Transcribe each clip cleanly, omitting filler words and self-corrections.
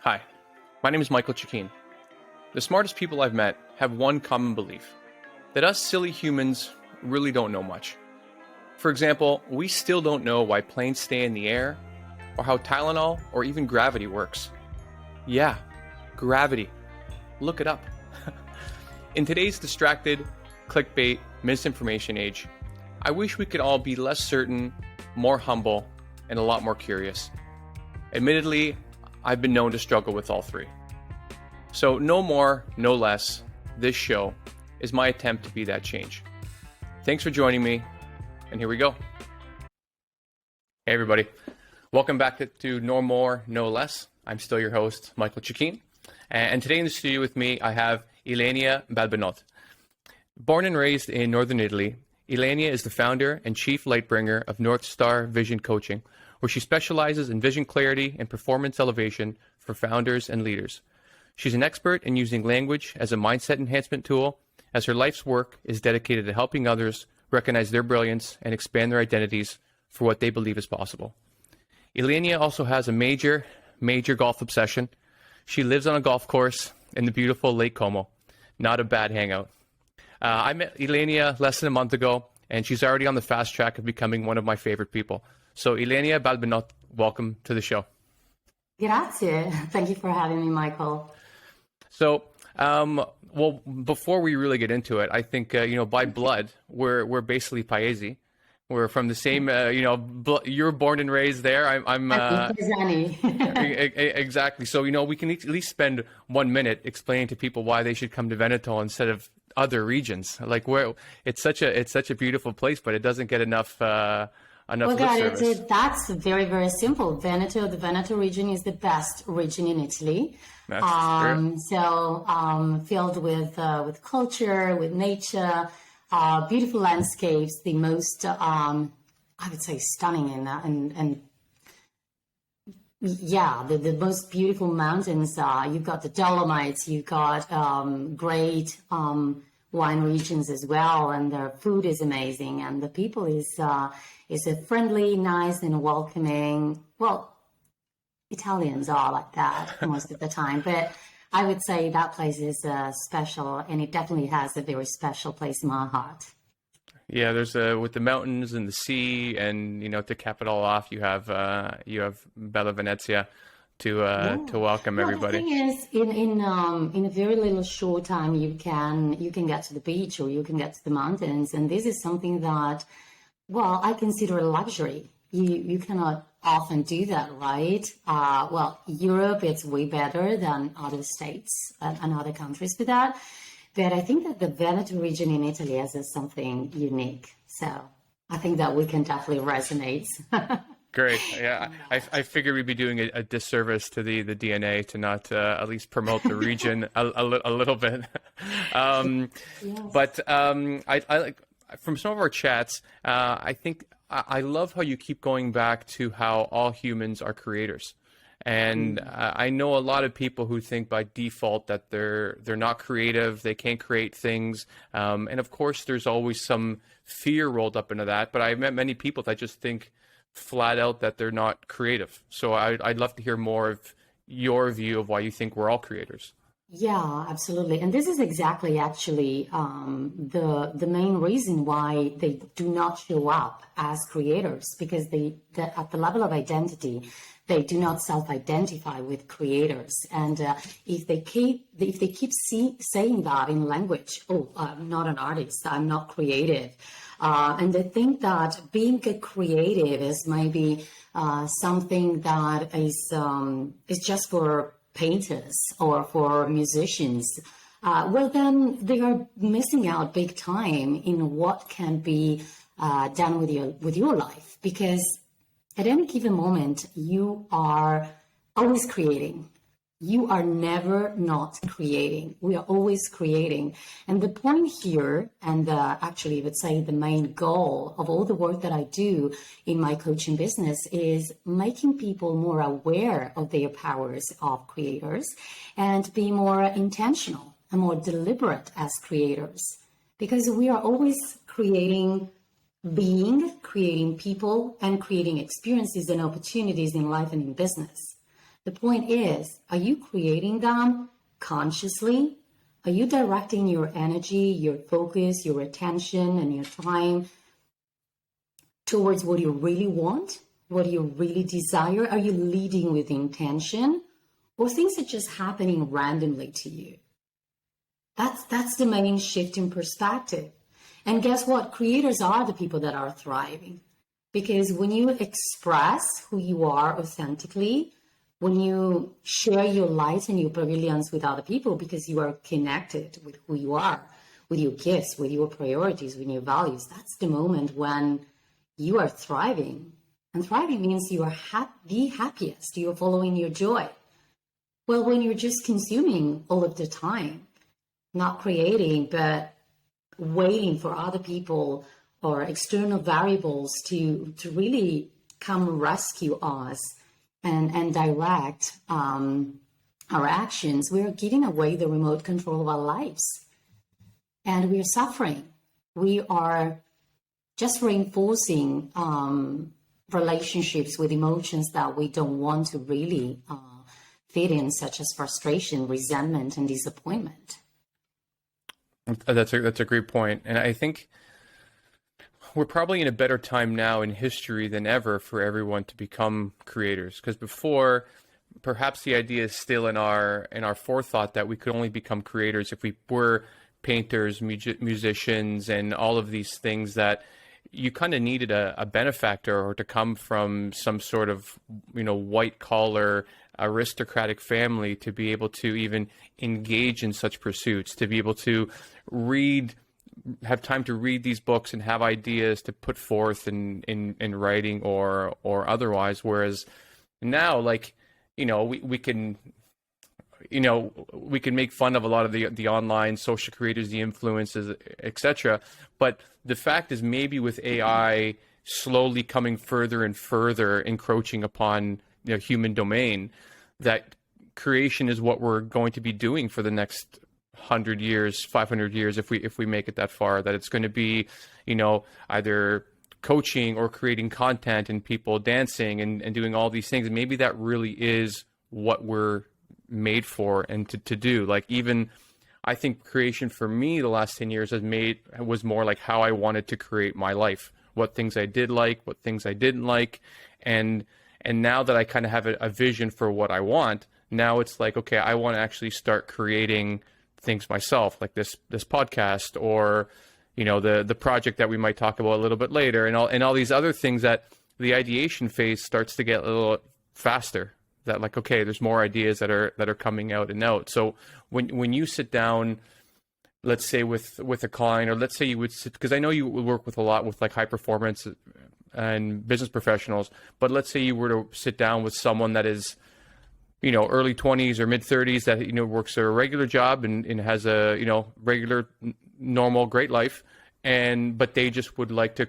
Hi, my name is Michael Chikeen. The smartest people I've met have one common belief, that us silly humans really don't know much. For example, we still don't know why planes stay in the air, or how Tylenol or even gravity works. Yeah, gravity. Look it up. In today's distracted, clickbait, misinformation age, I wish we could all be less certain, more humble, and a lot more curious. Admittedly, I've been known to struggle with all three. So no more, no less, this show is my attempt to be that change. Thanks for joining me, and here we go. Hey everybody, welcome back to No More, No Less. I'm still your host, Michael Chikeen, and today in the studio with me I have Ylenia Balbinot. Born and raised in northern Italy, Ylenia is the founder and chief lightbringer of North Star Vision Coaching, where she specializes in vision clarity and performance elevation for founders and leaders. She's an expert in using language as a mindset enhancement tool, as her life's work is dedicated to helping others recognize their brilliance and expand their identities for what they believe is possible. Ylenia also has a major golf obsession. She lives on a golf course in the beautiful Lake Como. Not a bad hangout. I met Ylenia less than a month ago, and she's already on the fast track of becoming one of my favorite people. So Ylenia Balbinot, welcome to the show. Grazie. Thank you for having me, Michael. So, well, before we really get into it, I think, by blood, we're basically Paesi. We're from the same, you're born and raised there. I'm exactly. So, we can at least spend 1 minute explaining to people why they should come to Veneto instead of other regions. Like it's such a beautiful place, but it doesn't get enough lip service. That's very, very simple. The Veneto region is the best region in Italy. That's filled with culture, with nature, beautiful landscapes, the most, I would say, stunning the most beautiful mountains. You've got the Dolomites, you've got great wine regions as well, and their food is amazing, and the people is a friendly, nice, and welcoming. Well, Italians are like that most of the time, but I would say that place is special, and it definitely has a very special place in my heart. Yeah, there's with the mountains and the sea, and to cap it all off, you have Bella Venezia to welcome everybody. The thing is, in a very little short time, you can get to the beach or you can get to the mountains, and this is something that, well, I consider a luxury. You cannot often do that, right? Europe, it's way better than other states and other countries for that. But I think that the Veneto region in Italy has something unique. So I think that we can definitely resonate. Great. Yeah, I figure we'd be doing a disservice to the DNA to not at least promote the region a little bit. Yes. But I like from some of our chats, I think I love how you keep going back to how all humans are creators. And I know a lot of people who think by default that they're not creative, they can't create things. And of course, there's always some fear rolled up into that. But I've met many people that just think flat out that they're not creative. So I'd love to hear more of your view of why you think we're all creators. Yeah, absolutely. And this is exactly actually the main reason why they do not show up as creators, because at the level of identity, they do not self-identify with creators. And if they keep saying that in language, I'm not an artist, I'm not creative. And they think that being a creative is maybe something that is just for painters or for musicians. Then they are missing out big time in what can be done with your life, because at any given moment, you are always creating. You are never not creating. We are always creating. And the point here, and actually I would say the main goal of all the work that I do in my coaching business, is making people more aware of their powers of creators and be more intentional and more deliberate as creators. Because we are always creating creating people, and creating experiences and opportunities in life and in business. The point is, are you creating them consciously? Are you directing your energy, your focus, your attention, and your time towards what you really want, what you really desire? Are you leading with intention, or things are just happening randomly to you? That's the main shift in perspective. And guess what? Creators are the people that are thriving, because when you express who you are authentically, when you share your light and your brilliance with other people because you are connected with who you are, with your gifts, with your priorities, with your values, that's the moment when you are thriving. And thriving means you are the happiest, you're following your joy. Well, when you're just consuming all of the time, not creating, but waiting for other people or external variables to really come rescue us and direct our actions, we're giving away the remote control of our lives. And we're suffering. We are just reinforcing relationships with emotions that we don't want to really fit in, such as frustration, resentment, and disappointment. That's a great point. And I think we're probably in a better time now in history than ever for everyone to become creators. Because before, perhaps the idea is still in our forethought that we could only become creators if we were painters, musicians, and all of these things, that you kind of needed a benefactor or to come from some sort of, white collar aristocratic family to be able to even engage in such pursuits, to be able to have time to read these books and have ideas to put forth in writing or otherwise. Whereas now, we can make fun of a lot of the online social creators, the influencers, etc. But the fact is, maybe with AI slowly coming further and further encroaching upon human domain, that creation is what we're going to be doing for the next 100 years, 500 years, if we make it that far. That it's going to be, either coaching or creating content and people dancing and doing all these things. And maybe that really is what we're made for and to do. Like, even I think creation for me the last 10 years was more like how I wanted to create my life, what things I did like, what things I didn't like. And now that I kind of have a vision for what I want, now it's like, okay, I want to actually start creating things myself, like this podcast, or the project that we might talk about a little bit later, and all these other things, that the ideation phase starts to get a little faster. That, like, okay, there's more ideas that are coming out and out. So when you sit down, let's say with a client, or let's say you would sit, because I know you work with a lot with like high performance and business professionals, but let's say you were to sit down with someone that is, early 20s or mid 30s, that, works a regular job and has a, regular, normal, great life, but they just would like to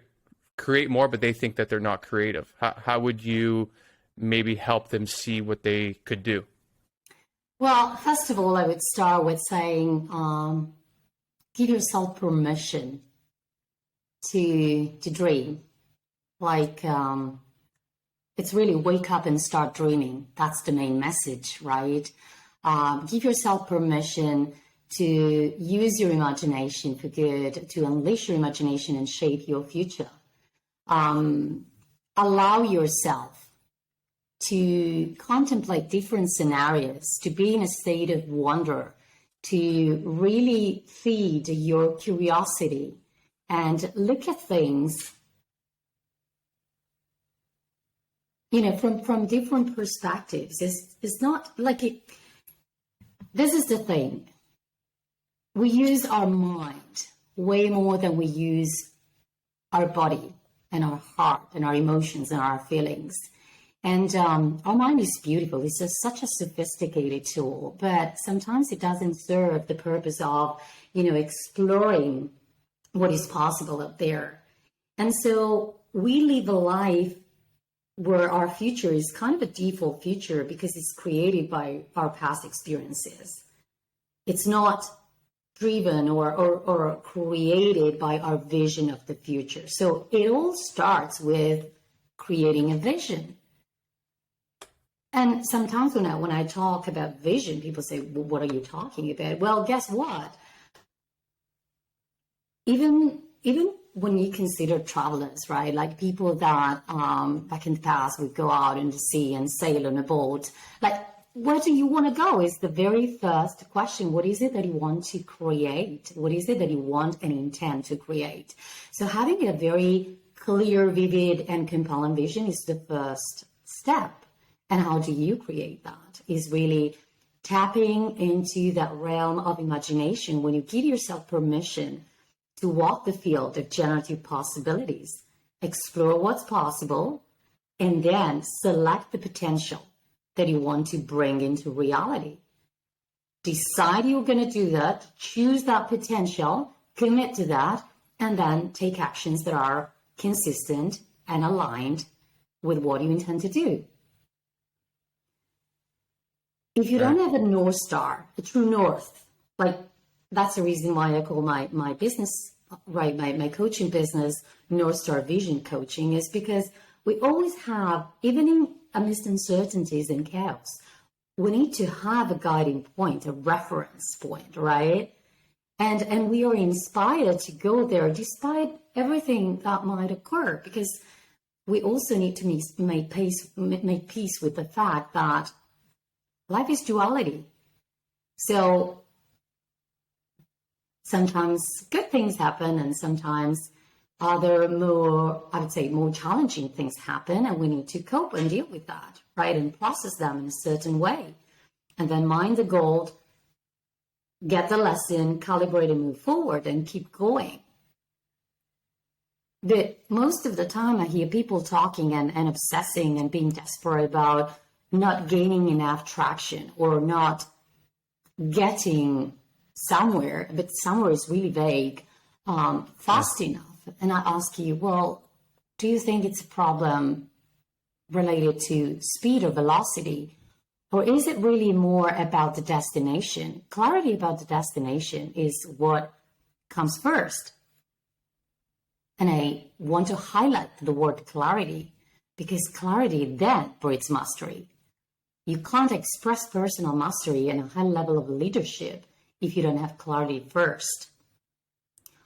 create more, but they think that they're not creative. How would you maybe help them see what they could do? Well, first of all, I would start with saying, give yourself permission to dream. Like, it's really wake up and start dreaming. That's the main message, right? Give yourself permission to use your imagination for good, to unleash your imagination and shape your future. Allow yourself to contemplate different scenarios, to be in a state of wonder, to really feed your curiosity and look at things, from different perspectives. It's not like it. This is the thing. We use our mind way more than we use our body and our heart and our emotions and our feelings. And our mind is beautiful. It's such a sophisticated tool, but sometimes it doesn't serve the purpose of, exploring what is possible up there. And so we live a life where our future is kind of a default future because it's created by our past experiences. It's not driven or created by our vision of the future. So it all starts with creating a vision. And sometimes when I talk about vision, people say, well, what are you talking about? Well, guess what? Even when you consider travelers, right? Like people that back in the past would go out in the sea and sail on a boat. Like, where do you want to go? Is the very first question. What is it that you want to create? What is it that you want and intend to create? So having a very clear, vivid, and compelling vision is the first step. And how do you create that? Is really tapping into that realm of imagination when you give yourself permission to walk the field of generative possibilities, explore what's possible, and then select the potential that you want to bring into reality. Decide you're going to do that, choose that potential, commit to that, and then take actions that are consistent and aligned with what you intend to do. If you don't have a North Star, a true North, like that's the reason why I call my business, right, my coaching business, North Star Vision Coaching, is because we always have, even in amidst uncertainties and chaos, we need to have a guiding point, a reference point, right? And we are inspired to go there despite everything that might occur, because we also need to make peace with the fact that life is duality. So sometimes good things happen and sometimes other more challenging things happen, and we need to cope and deal with that, right? And process them in a certain way. And then mind the goal, get the lesson, calibrate and move forward and keep going. But most of the time I hear people talking and obsessing and being desperate about not gaining enough traction or not getting somewhere, but somewhere is really vague, fast enough. And I ask you, well, do you think it's a problem related to speed or velocity? Or is it really more about the destination? Clarity about the destination is what comes first. And I want to highlight the word clarity, because clarity then breeds mastery. You can't express personal mastery and a high level of leadership if you don't have clarity first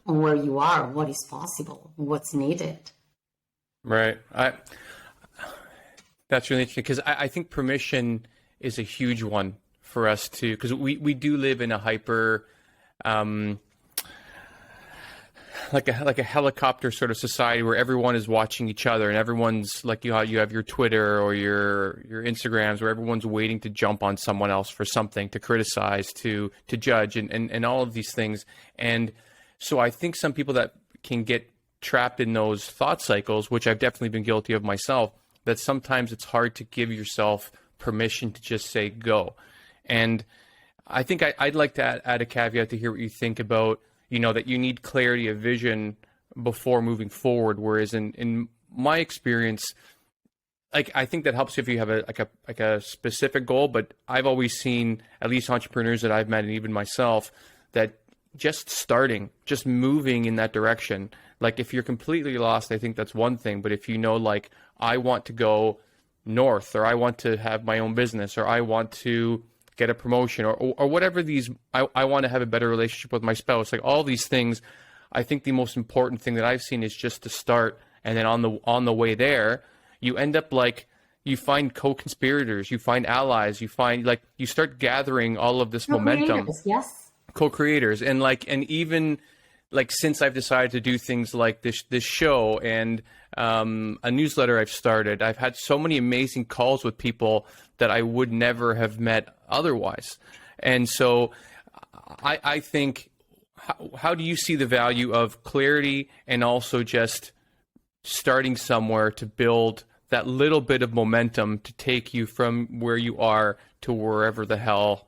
on where you are, what is possible, what's needed. Right. That's really interesting, because I think permission is a huge one for us to, because we do live in a hyper, like a helicopter sort of society where everyone is watching each other, and everyone's like, you have your Twitter or your Instagrams where everyone's waiting to jump on someone else for something, to criticize, to judge, and all of these things. And so I think some people that can get trapped in those thought cycles, which I've definitely been guilty of myself, that sometimes it's hard to give yourself permission to just say go. And I think I'd like to add a caveat to hear what you think about, that you need clarity of vision before moving forward. Whereas in my experience, like, I think that helps if you have a specific goal, but I've always seen, at least entrepreneurs that I've met, and even myself, that just starting, just moving in that direction. Like, if you're completely lost, I think that's one thing. But if like, I want to go north, or I want to have my own business, or I want to get a promotion, or whatever I want to have a better relationship with my spouse, like all these things, I think the most important thing that I've seen is just to start. And then on the way there, you end up like, you find co-conspirators, you find allies, you start gathering all of this momentum. Yes. Co-creators. And even since I've decided to do things like this show and a newsletter I've started, I've had so many amazing calls with people that I would never have met otherwise. And so I think, how do you see the value of clarity and also just starting somewhere to build that little bit of momentum to take you from where you are to wherever the hell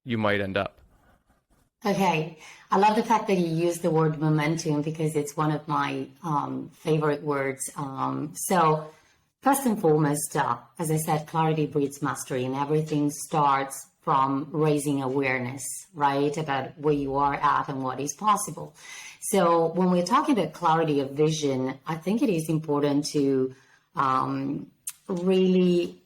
you might end up? Okay. I love the fact that you use the word momentum, because it's one of my favorite words. So first and foremost, as I said, clarity breeds mastery, and everything starts from raising awareness, right, about where you are at and what is possible. So when we're talking about clarity of vision, I think it is important to really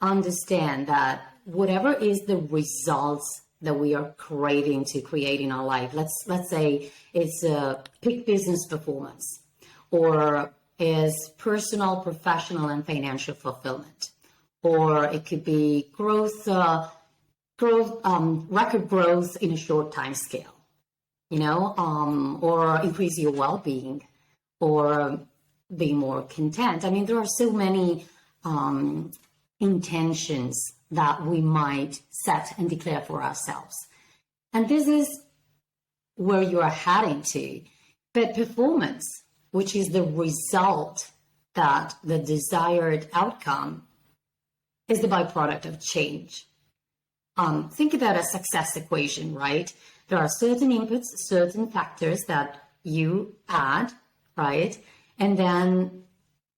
understand that whatever is the results that we are craving to create in our life, let's say it's a peak business performance, or is personal, professional, and financial fulfillment, or it could be record growth in a short time scale, or increase your well-being, or be more content. I mean, there are so many intentions that we might set and declare for ourselves. And this is where you are heading to. But performance, which is the result, that the desired outcome, is the byproduct of change. Think about a success equation, right? There are certain inputs, certain factors that you add, right? And then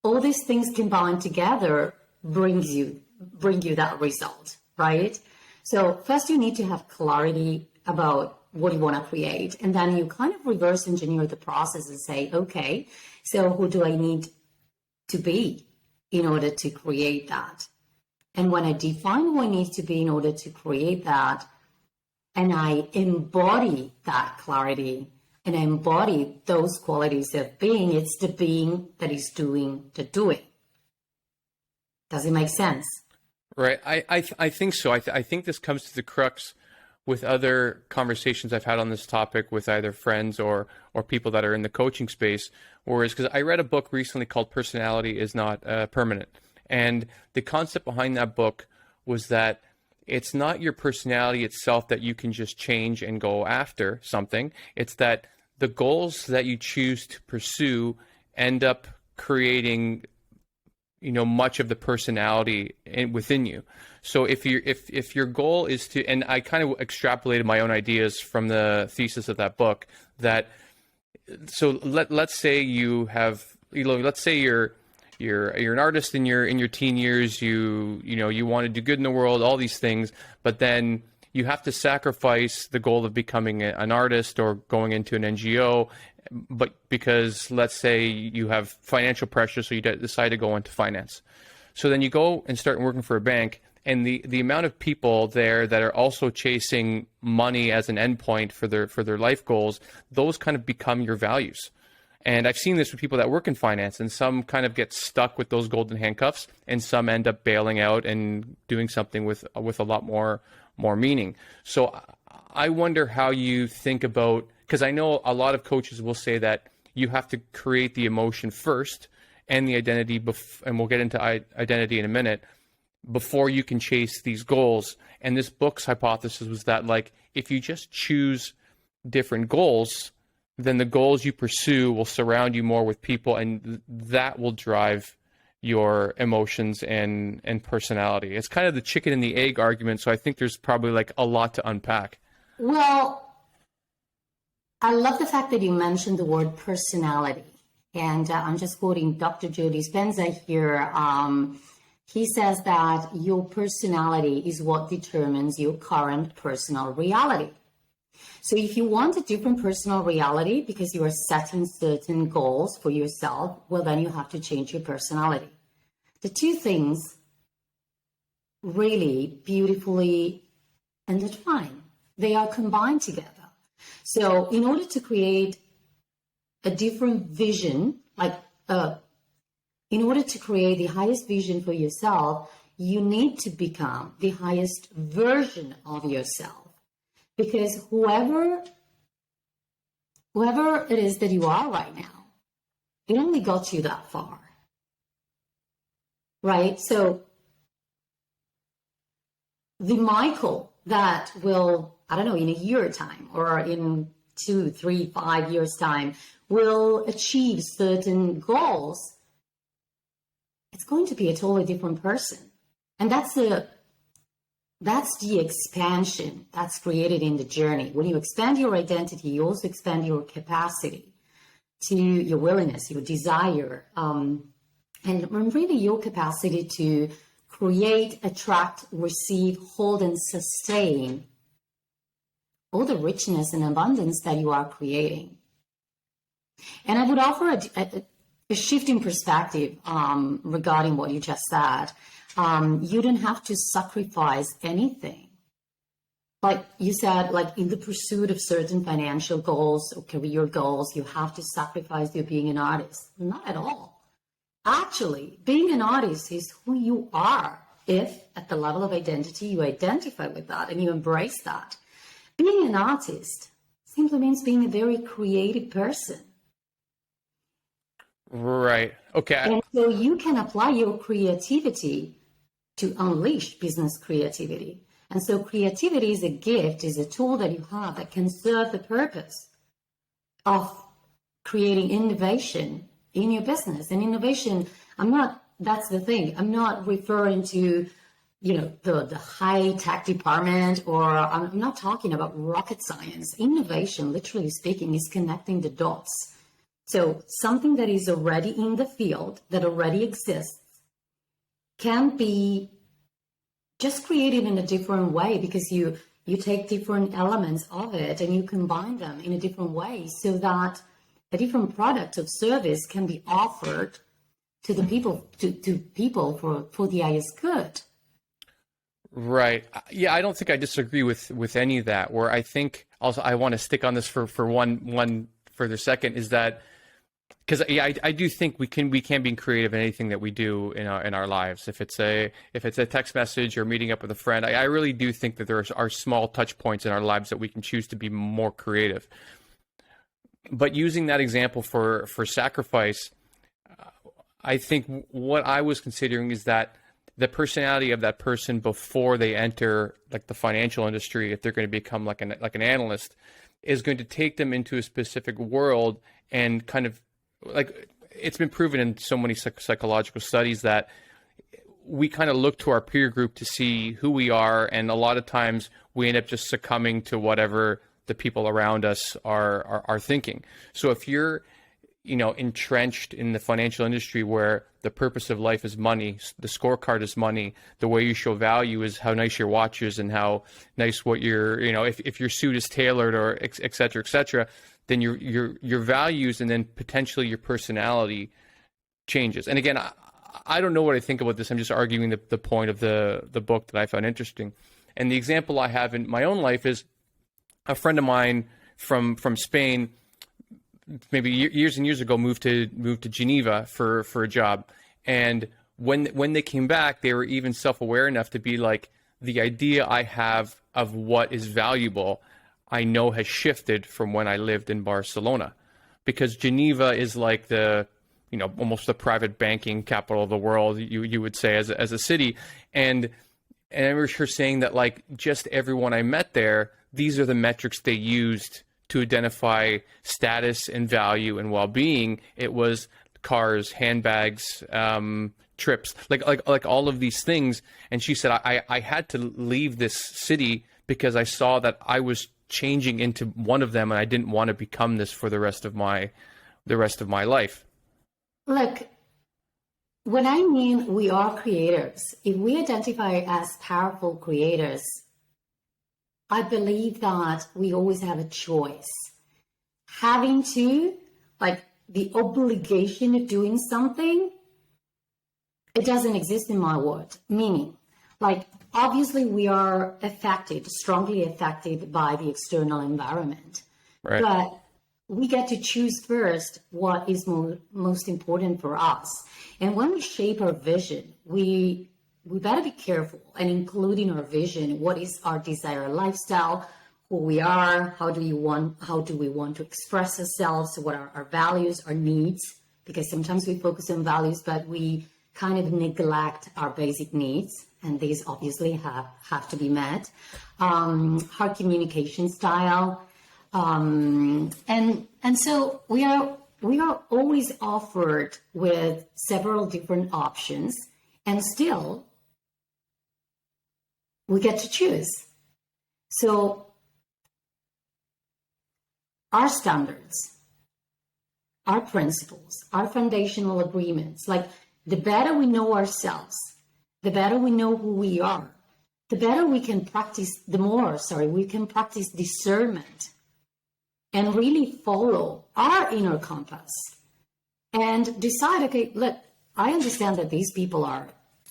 all these things combined together bring you that result, right? So first you need to have clarity about what you want to create. And then you kind of reverse engineer the process and say, okay, so who do I need to be in order to create that? And when I define who I need to be in order to create that, and I embody that clarity, and I embody those qualities of being, it's the being that is doing the doing. Does it make sense? Right. I think so. I think this comes to the crux with other conversations I've had on this topic with either friends or people that are in the coaching space. Whereas, because I read a book recently called Personality is Not Permanent. And the concept behind that book was that it's not your personality itself that you can just change and go after something. It's that the goals that you choose to pursue end up creating, much of the personality within you. So if your goal is to, and I kind of extrapolated my own ideas from the thesis of that book, so let's say you have, let's say you're an artist in your teen years, you want to do good in the world, all these things, but then you have to sacrifice the goal of becoming an artist or going into an NGO, but because let's say you have financial pressure, so you decide to go into finance. So then you go and start working for a bank, and the amount of people there that are also chasing money as an endpoint for their life goals, those kind of become your values. And I've seen this with people that work in finance, and some kind of get stuck with those golden handcuffs, and some end up bailing out and doing something with a lot more meaning. So I wonder how you think about, because I know a lot of coaches will say that you have to create the emotion first and the identity, and we'll get into identity in a minute, before you can chase these goals. And this book's hypothesis was that, like, if you just choose different goals, then the goals you pursue will surround you more with people, and that will drive your emotions and personality. It's kind of the chicken and the egg argument, so I think there's probably like a lot to unpack. Well, I love the fact that you mentioned the word personality. And I'm just quoting Dr. Joe Dispenza here. He says that your personality is what determines your current personal reality. So if you want a different personal reality because you are setting certain goals for yourself, well, then you have to change your personality. The two things really beautifully intertwine. They are combined together. So in order to create a different vision, in order to create the highest vision for yourself, you need to become the highest version of yourself. Because whoever it is that you are right now, it only got you that far. Right? So the Michael that will, I don't know, in a year time or in 2, 3, 5 years time will achieve certain goals, it's going to be a totally different person. And that's the expansion that's created in the journey. When you expand your identity, you also expand your capacity to your willingness, your desire, and really your capacity to create, attract, receive, hold, and sustain all the richness and abundance that you are creating. And I would offer a shift in perspective regarding what you just said. You don't have to sacrifice anything. Like you said, like in the pursuit of certain financial goals or career goals, you have to sacrifice your being an artist. Not at all. Actually, being an artist is who you are. If at the level of identity, you identify with that and you embrace that. Being an artist simply means being a very creative person. Right. Okay. And so you can apply your creativity to unleash business creativity. And so creativity is a gift, is a tool that you have that can serve the purpose of creating innovation in your business. And innovation, that's the thing. I'm not referring to, the high-tech department, or I'm not talking about rocket science. Innovation, literally speaking, is connecting the dots. So something that is already in the field, that already exists, can be just created in a different way, because you take different elements of it and you combine them in a different way so that a different product or service can be offered to the people, to people for the highest good. Right. Yeah, I don't think I disagree with any of that. Where I think also I want to stick on this for one further second is that, because I do think we can be creative in anything that we do in our lives. If it's a text message or meeting up with a friend, I really do think that there are small touch points in our lives that we can choose to be more creative. But using that example for sacrifice, I think what I was considering is that the personality of that person before they enter like the financial industry, if they're going to become like an analyst, is going to take them into a specific world and kind of, like, it's been proven in so many psychological studies that we kind of look to our peer group to see who we are, and a lot of times we end up just succumbing to whatever the people around us are thinking. So if you're entrenched in the financial industry where the purpose of life is money, the scorecard is money, the way you show value is how nice your watch is and how nice what if your suit is tailored, or et cetera, then your values and then potentially your personality changes. And again, I don't know what I think about this. I'm just arguing the point of the book that I found interesting. And the example I have in my own life is a friend of mine from Spain, maybe years and years ago, moved to Geneva for a job. And when they came back, they were even self-aware enough to be like, the idea I have of what is valuable, I know has shifted from when I lived in Barcelona, because Geneva is like the, almost the private banking capital of the world, you would say, as a city. And I remember her saying that, like, just everyone I met there, these are the metrics they used to identify status and value and well-being. It was cars, handbags, trips, like all of these things. And she said, I had to leave this city because I saw that I was changing into one of them, and I didn't want to become this for the rest of my life. Look, when I mean we are creators, if we identify as powerful creators, I believe that we always have a choice. Having to, like, the obligation of doing something, it doesn't exist in my world. Meaning, like, obviously we are strongly affected by the external environment. Right. But we get to choose first what is most important for us. And when we shape our vision, we better be careful and include in our vision what is our desired lifestyle, who we are, how do we want to express ourselves, what are our values, our needs, because sometimes we focus on values, but we kind of neglect our basic needs, and these obviously have to be met. Our communication style, and so we are always offered with several different options, and still we get to choose. So our standards, our principles, our foundational agreements, like, the better we know ourselves, the better we know who we are, the better we can practice, we can practice discernment and really follow our inner compass and decide, okay, look, I understand that these people are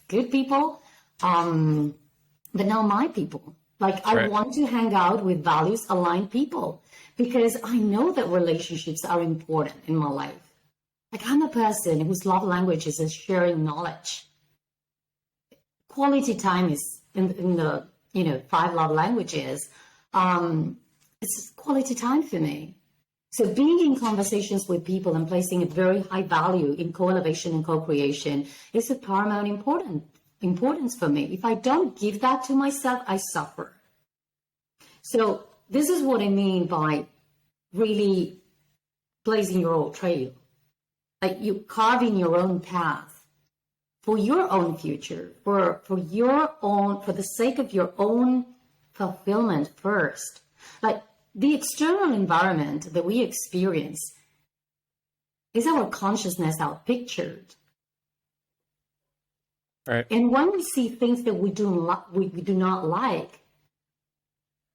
good people, but not my people. Like, I Right. want to hang out with values aligned people because I know that relationships are important in my life. Like, I'm a person whose love language is sharing knowledge. Quality time is in the, 5 love languages. It's quality time for me. So being in conversations with people and placing a very high value in co-elevation and co-creation is of paramount importance for me. If I don't give that to myself, I suffer. So this is what I mean by really blazing your own trail. Like, you carving your own path for your own future, for the sake of your own fulfillment first. Like, the external environment that we experience is our consciousness outpictured. Right. And when we see things that we do not like,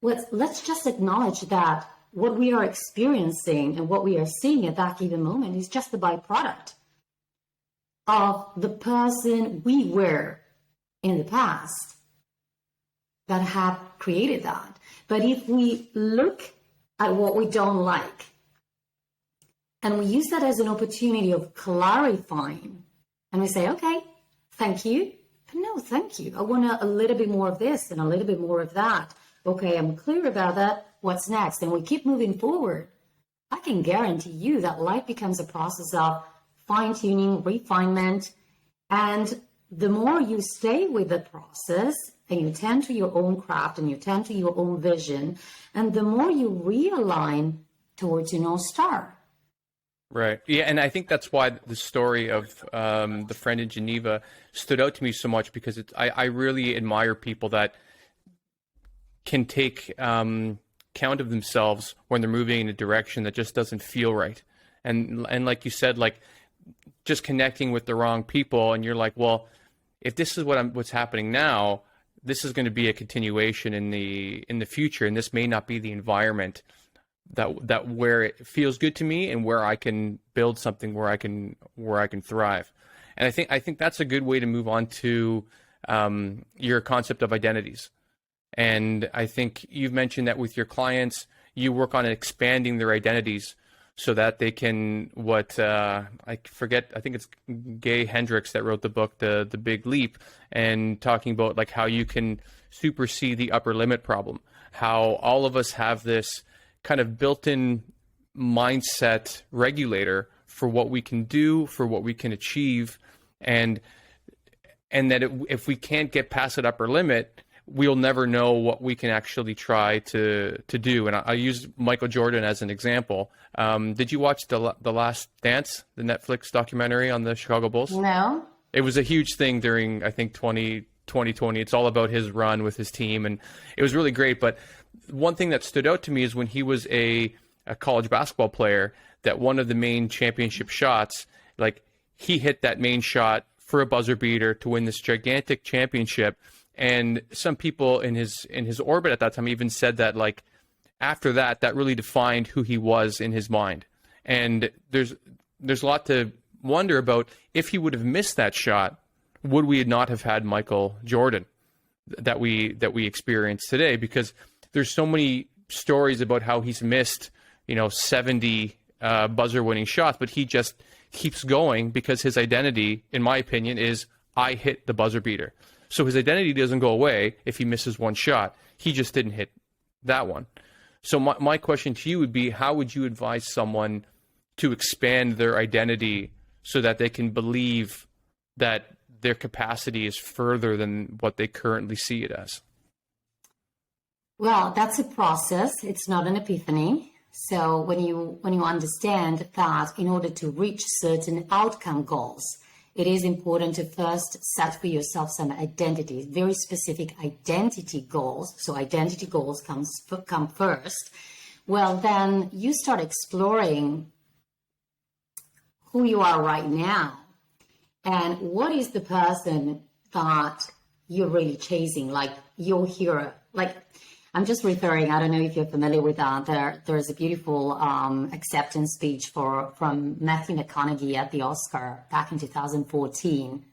let's just acknowledge that what we are experiencing and what we are seeing at that given moment is just the byproduct of the person we were in the past that have created that. But if we look at what we don't like and we use that as an opportunity of clarifying, and we say, okay, thank you, but no, thank you. I want a little bit more of this and a little bit more of that. Okay, I'm clear about that. What's next? And we keep moving forward. I can guarantee you that life becomes a process of fine-tuning, refinement, and the more you stay with the process and you tend to your own craft and you tend to your own vision, and the more you realign towards your North Star. Right. Yeah, and I think that's why the story of the friend in Geneva stood out to me so much, because I really admire people that can take count of themselves when they're moving in a direction that just doesn't feel right. And like you said, like, just connecting with the wrong people, and you're like, well, if this is what's happening now, this is going to be a continuation in the future, and this may not be the environment that where it feels good to me and where I can build something where I can thrive. And I think that's a good way to move on to your concept of identities. And I think you've mentioned that with your clients, you work on expanding their identities so that they can, I forget, I think it's Gay Hendricks that wrote the book, The Big Leap, and talking about like how you can supersede the upper limit problem, how all of us have this kind of built-in mindset regulator for what we can do, for what we can achieve, and that if we can't get past that upper limit, we'll never know what we can actually try to do. And I use Michael Jordan as an example. Did you watch The Last Dance, the Netflix documentary on the Chicago Bulls? No. It was a huge thing during, I think, 2020. It's all about his run with his team, and it was really great. But one thing that stood out to me is when he was a college basketball player, that one of the main championship shots, like, he hit that main shot for a buzzer beater to win this gigantic championship. And some people in his orbit at that time even said that, like, after that really defined who he was in his mind. And there's a lot to wonder about. If he would have missed that shot, would we not have had Michael Jordan that we experience today? Because there's so many stories about how he's missed, 70 buzzer-winning shots, but he just keeps going because his identity, in my opinion, is I hit the buzzer beater. So his identity doesn't go away if he misses one shot. He just didn't hit that one. So my question to you would be, how would you advise someone to expand their identity so that they can believe that their capacity is further than what they currently see it as? Well, that's a process. It's not an epiphany. So when you understand that in order to reach certain outcome goals, it is important to first set for yourself some identities, very specific identity goals. So identity goals come first. Well, then you start exploring who you are right now and what is the person that you're really chasing, like your hero. Like, I'm just referring, I don't know if you're familiar with that. There's a beautiful acceptance speech from Matthew McConaughey at the Oscar back in 2014.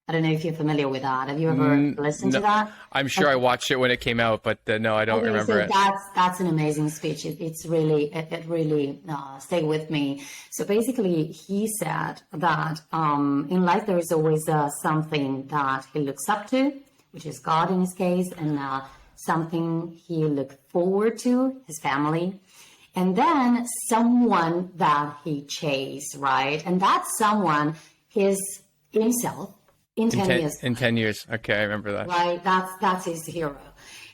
I I don't know if you're familiar with that. Have you ever listened to No, that? I'm sure I watched it when it came out, but no, I don't Okay, remember so it. that's an amazing speech. It really stayed with me. So basically, he said that in life there is always something that he looks up to, which is God in his case, and something he looked forward to, his family, and then someone that he chased, right? And that someone is himself in 10 years. In 10 years. Okay, I remember that. Right, that's his hero.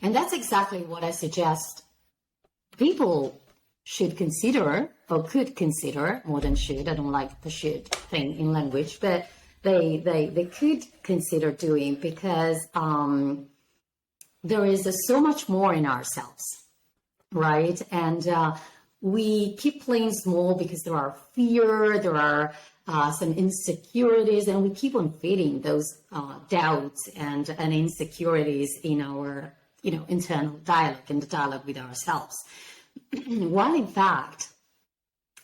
And that's exactly what I suggest people should consider, or could consider, more than should. I don't like the should thing in language, but they could consider doing, because there is so much more in ourselves, right? And we keep playing small because there are fear, there are some insecurities, and we keep on feeding those doubts and insecurities in our internal dialogue, in the dialogue with ourselves. While in fact,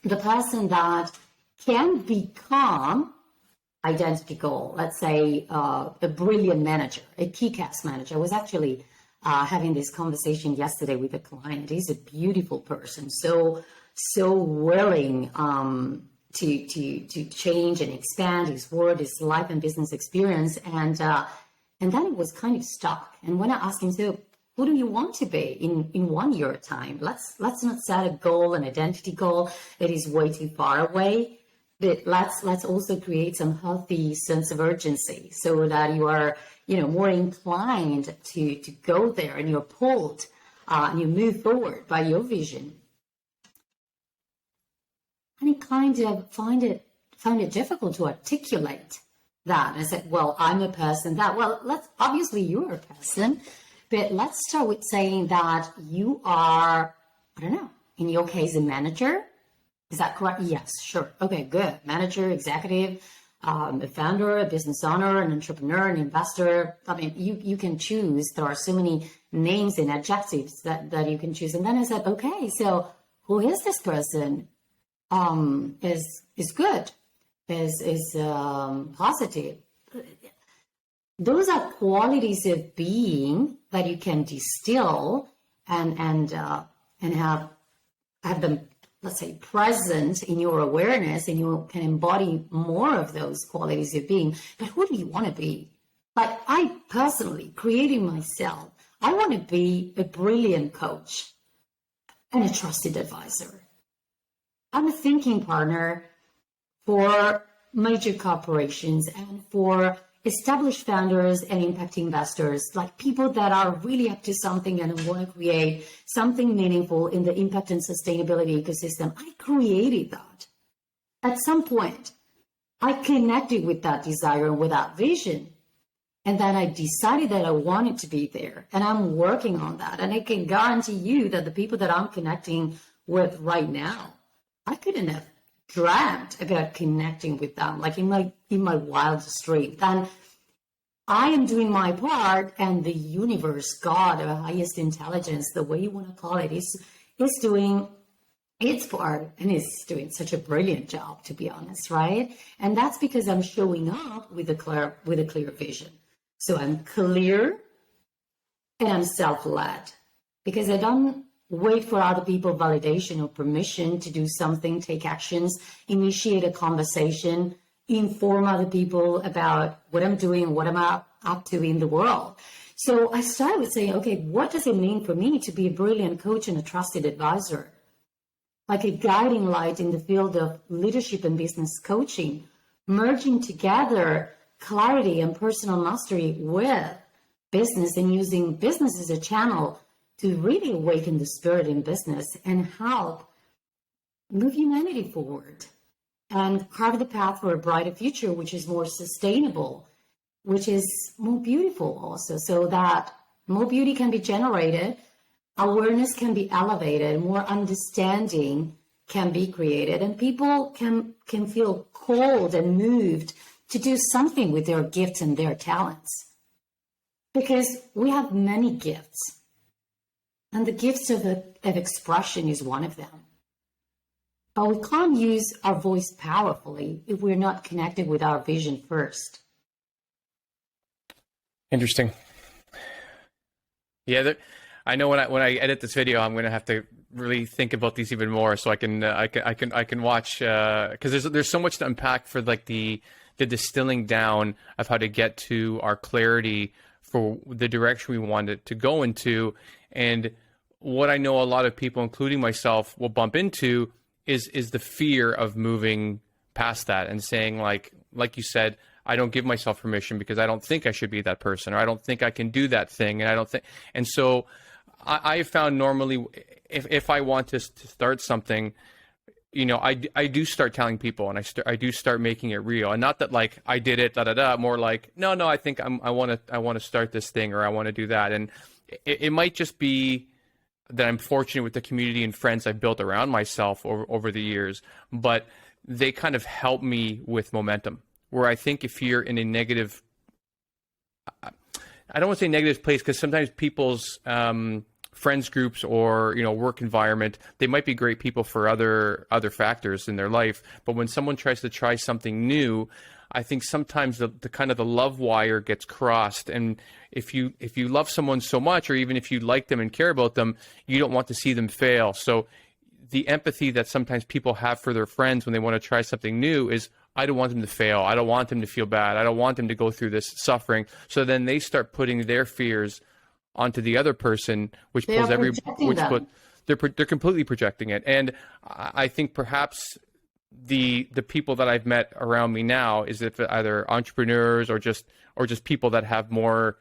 the person that can become identity goal, let's say a brilliant manager, a kick-ass manager. I was actually having this conversation yesterday with a client. He's a beautiful person, so willing to change and expand his world, his life and business experience, and then it was kind of stuck. And when I asked him, so who do you want to be in 1 year time? Let's not set a goal, an identity goal that is way too far away. But let's also create some healthy sense of urgency, so that you are more inclined to go there, and you're pulled and you move forward by your vision. And he kind of found it difficult to articulate that. I said, well, I'm a person that, obviously you're a person, but let's start with saying that you are, I don't know, in your case, a manager. Is that correct? Yes, sure. Okay, good. Manager, executive, a founder, a business owner, an entrepreneur, an investor. I mean, you can choose. There are so many names and adjectives that you can choose. And then I said, okay, so who is this person? Is good, is positive. Those are qualities of being that you can distill and have them, let's say, present in your awareness, and you can embody more of those qualities of being. But who do you want to be? Like, I personally, creating myself, I want to be a brilliant coach and a trusted advisor. I'm a thinking partner for major corporations and for established founders and impact investors, like people that are really up to something and want to create something meaningful in the impact and sustainability ecosystem. I created that. At some point, I connected with that desire and with that vision. And then I decided that I wanted to be there. And I'm working on that. And I can guarantee you that the people that I'm connecting with right now, I couldn't have dreamt about connecting with them, like in my wildest dreams. And I am doing my part, and the universe, God, or highest intelligence, the way you want to call it, is doing its part, and is doing such a brilliant job, to be honest, right? And that's because I'm showing up with a clear vision. So I'm clear and I'm self-led, because I don't wait for other people's validation or permission to do something, take actions, initiate a conversation, inform other people about what I'm doing, what I'm up to in the world. So I started with saying, okay, what does it mean for me to be a brilliant coach and a trusted advisor? Like a guiding light in the field of leadership and business coaching, merging together clarity and personal mastery with business, and using business as a channel to really awaken the spirit in business and help move humanity forward and carve the path for a brighter future, which is more sustainable, which is more beautiful also, so that more beauty can be generated, awareness can be elevated, more understanding can be created, and people can feel called and moved to do something with their gifts and their talents. Because we have many gifts, and the gifts of expression is one of them. But we can't use our voice powerfully if we're not connected with our vision first. Interesting. Yeah, I know when I edit this video, I'm going to have to really think about these even more, so I can watch, because there's so much to unpack for like the distilling down of how to get to our clarity for the direction we want it to go into. And what I know a lot of people, including myself, will bump into is the fear of moving past that and saying, like you said, I don't give myself permission because I don't think I should be that person, or I don't think I can do that thing, and I don't think. And so I found normally if I want to start something, you know, I do start telling people, and I do start making it real, and not that like I did it more like no, I think I want to start this thing, or I want to do that. And it might just be that I'm fortunate with the community and friends I've built around myself over the years, but they kind of help me with momentum. Where I think if you're in a negative, I don't want to say negative place, because sometimes people's friends groups or, you know, work environment, they might be great people for other factors in their life, but when someone tries to try something new, I think sometimes the kind of the love wire gets crossed. And if you love someone so much, or even if you like them and care about them, you don't want to see them fail. So the empathy that sometimes people have for their friends when they want to try something new is, I don't want them to fail. I don't want them to feel bad. I don't want them to go through this suffering. So then they start putting their fears onto the other person, which they're completely projecting it. And I think perhaps the people that I've met around me now is if either entrepreneurs or just people that have more,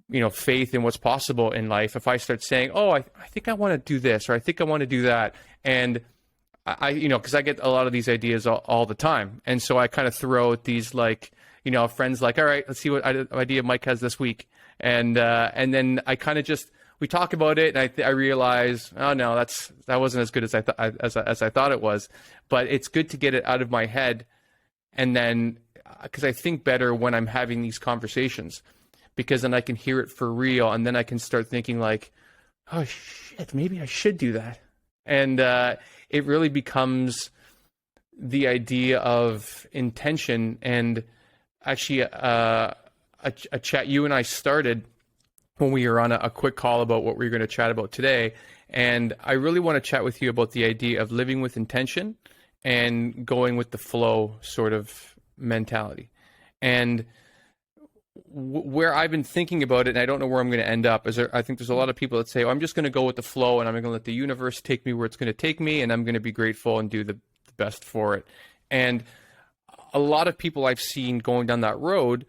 you know, faith in what's possible in life. If I start saying, oh, I think I want to do this, or I think I want to do that, and I you know, because I get a lot of these ideas all the time, and so I kind of throw out these, like, you know, friends like, all right, let's see what idea Mike has this week, and then I kind of just, we talk about it, and I realize, oh no, that wasn't as good as I thought it was, but it's good to get it out of my head, and then because I think better when I'm having these conversations, because then I can hear it for real, and then I can start thinking like, oh shit, maybe I should do that, and it really becomes the idea of intention. And actually, a chat you and I started when we were on a quick call about what we were going to chat about today. And I really want to chat with you about the idea of living with intention and going with the flow sort of mentality. And where I've been thinking about it, and I don't know where I'm going to end up, is I think there's a lot of people that say, oh, I'm just going to go with the flow, and I'm going to let the universe take me where it's going to take me, and I'm going to be grateful and do the best for it. And a lot of people I've seen going down that road,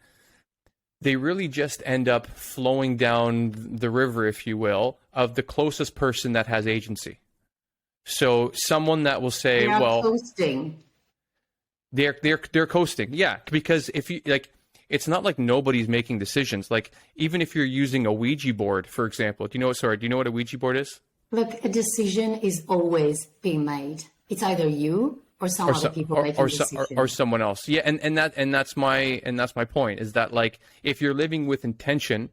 they really just end up flowing down the river, if you will, of the closest person that has agency. So someone that will say, well, coasting. They're coasting. Yeah, because if you like, it's not like nobody's making decisions. Like, even if you're using a Ouija board, for example, do you know what a Ouija board is? Look, a decision is always being made. It's either you or other people making the decision. Or someone else. Yeah, and that's my point, is that, like, if you're living with intention,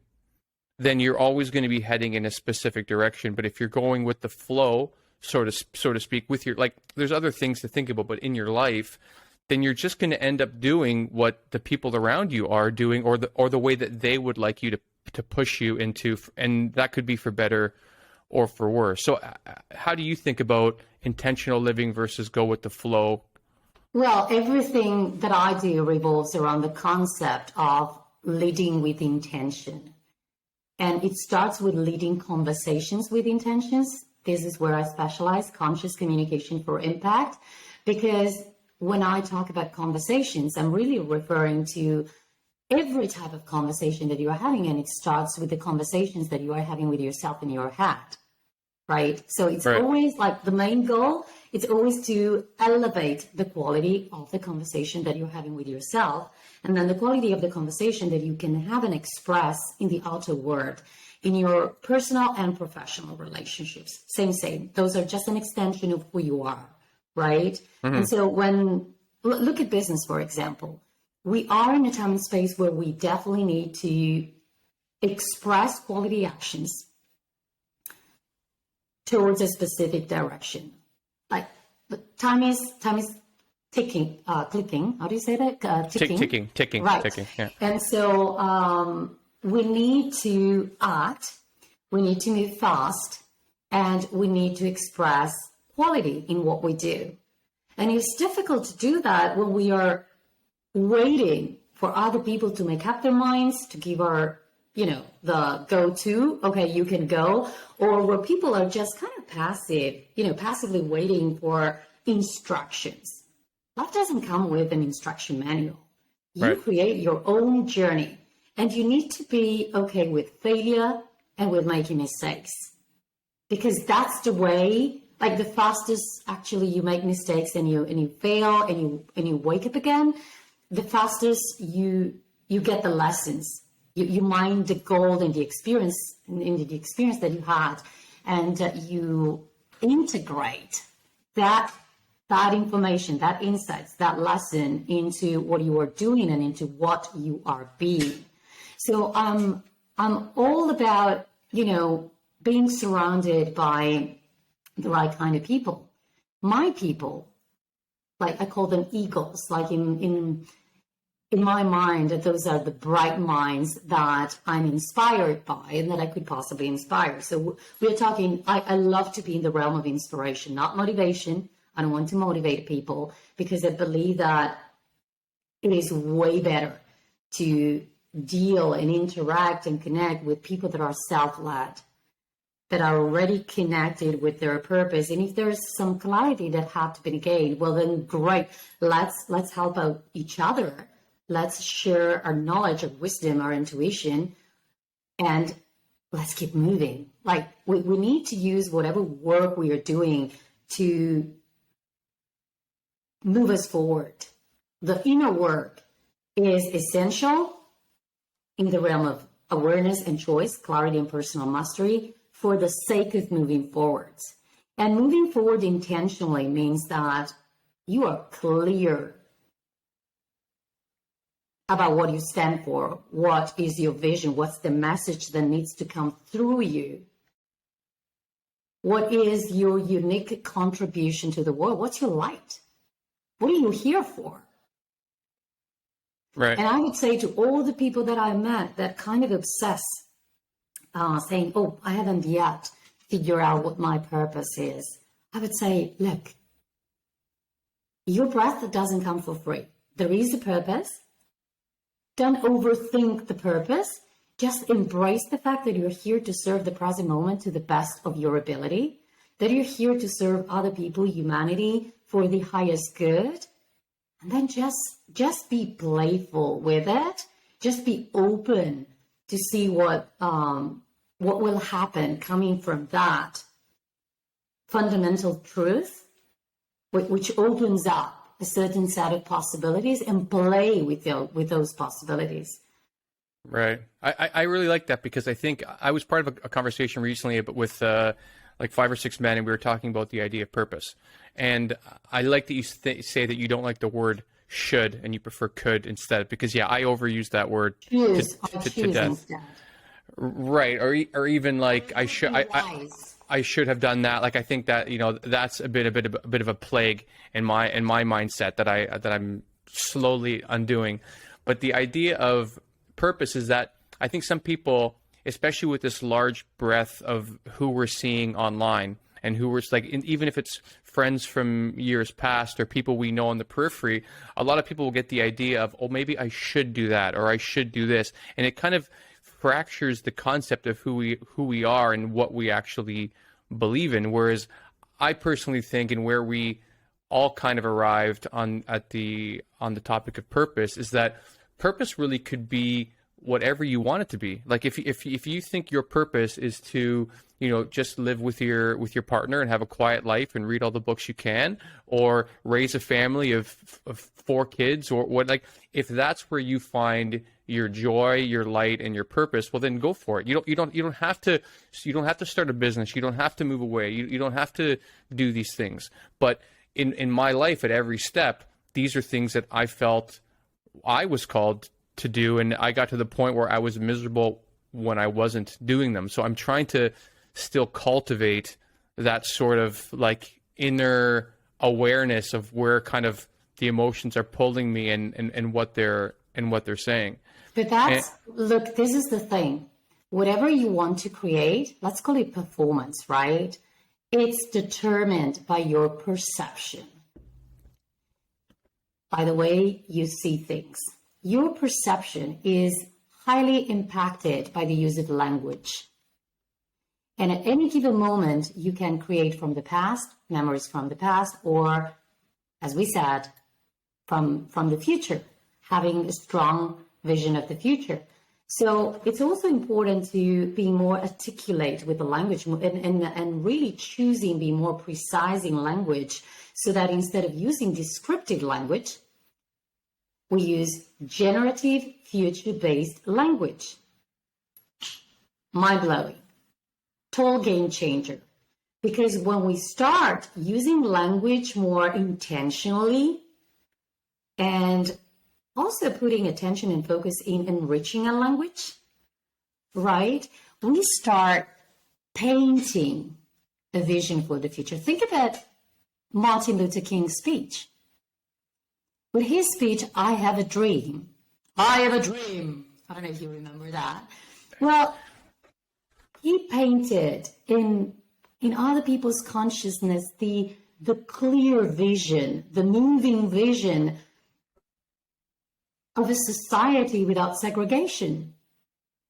then you're always going to be heading in a specific direction. But if you're going with the flow, so to speak, with your, like, there's other things to think about, but in your life, then you're just going to end up doing what the people around you are doing, or the way that they would like you to push you into, and that could be for better or for worse. So how do you think about intentional living versus go with the flow? Well, everything that I do revolves around the concept of leading with intention. And it starts with leading conversations with intentions. This is where I specialize, conscious communication for impact, because when I talk about conversations, I'm really referring to every type of conversation that you are having, and it starts with the conversations that you are having with yourself in your head, right? So it's always like the main goal, it's always to elevate the quality of the conversation that you're having with yourself, and then the quality of the conversation that you can have and express in the outer world, in your personal and professional relationships. Same. Those are just an extension of who you are. Right. Mm-hmm. And so look at business, for example, we are in a time and space where we definitely need to express quality actions towards a specific direction. Like, time is clicking. How do you say that? Ticking. Right. Ticking. Yeah. And so we need to act, we need to move fast, and we need to express quality in what we do. And it's difficult to do that when we are waiting for other people to make up their minds, to give our, the go-to, okay, you can go, or where people are just kind of passive, passively waiting for instructions. Life doesn't come with an instruction manual. You create your own journey, and you need to be okay with failure and with making mistakes, because that's the way. Like the fastest, actually, you make mistakes and you fail and you wake up again. The fastest you get the lessons. You mine the gold in the experience that you had, and you integrate that information, that insights, that lesson into what you are doing and into what you are being. So I'm all about being surrounded by the right kind of people. My people, like I call them eagles, like in my mind, those are the bright minds that I'm inspired by and that I could possibly inspire. So we're talking, I love to be in the realm of inspiration, not motivation. I don't want to motivate people, because I believe that it is way better to deal and interact and connect with people that are self-led, that are already connected with their purpose. And if there's some clarity that had to be gained, well then great, let's help out each other. Let's share our knowledge, our wisdom, our intuition, and let's keep moving. Like we need to use whatever work we are doing to move us forward. The inner work is essential in the realm of awareness and choice, clarity and personal mastery, for the sake of moving forwards. And moving forward intentionally means that you are clear about what you stand for, what is your vision, what's the message that needs to come through you, what is your unique contribution to the world, what's your light, what are you here for? Right. And I would say to all the people that I met that kind of obsess, saying, oh, I haven't yet figured out what my purpose is, I would say, look, your breath doesn't come for free. There is a purpose. Don't overthink the purpose. Just embrace the fact that you're here to serve the present moment to the best of your ability, that you're here to serve other people, humanity, for the highest good. And then just be playful with it. Just be open to see what will happen coming from that fundamental truth, which opens up a certain set of possibilities, and play with those possibilities. Right. I really like that, because I think I was part of a conversation recently with like 5 or 6 men, and we were talking about the idea of purpose. And I like that you say that you don't like the word should and you prefer could instead, because I overuse that word to death. Instead. Right. Or even like I should have done that. Like I think that that's a bit of a plague in my mindset that I'm slowly undoing. But the idea of purpose is that I think some people, especially with this large breadth of who we're seeing online and who we're like, even if it's friends from years past or people we know on the periphery, a lot of people will get the idea of, oh, maybe I should do that or I should do this, and it kind of fractures the concept of who we are and what we actually believe in. Whereas I personally think, and where we all kind of arrived on the topic of purpose, is that purpose really could be whatever you want it to be. Like if you think your purpose is to just live with your partner and have a quiet life and read all the books you can, or raise a family of 4 kids, or what, like if that's where you find your joy, your light, and your purpose, well then go for it. You don't have to start a business. You don't have to move away. You don't have to do these things. But in my life, at every step, these are things that I felt I was called to do, and I got to the point where I was miserable when I wasn't doing them. So I'm trying to still cultivate that sort of like inner awareness of where kind of the emotions are pulling me and what they're saying. But look, this is the thing. Whatever you want to create, let's call it performance, right? It's determined by your perception, by the way you see things. Your perception is highly impacted by the use of language. And at any given moment, you can create from the past, memories from the past, or, as we said, from the future, having a strong vision of the future. So it's also important to be more articulate with the language and really choosing, be more precise in language, so that instead of using descriptive language, we use generative future-based language. Mind-blowing. Total game changer. Because when we start using language more intentionally and also putting attention and focus in enriching a language, right? We start painting a vision for the future. Think about Martin Luther King's speech. With his speech, I have a dream. I have a dream. I don't know if you remember that. Well, he painted in other people's consciousness the clear vision, the moving vision of a society without segregation.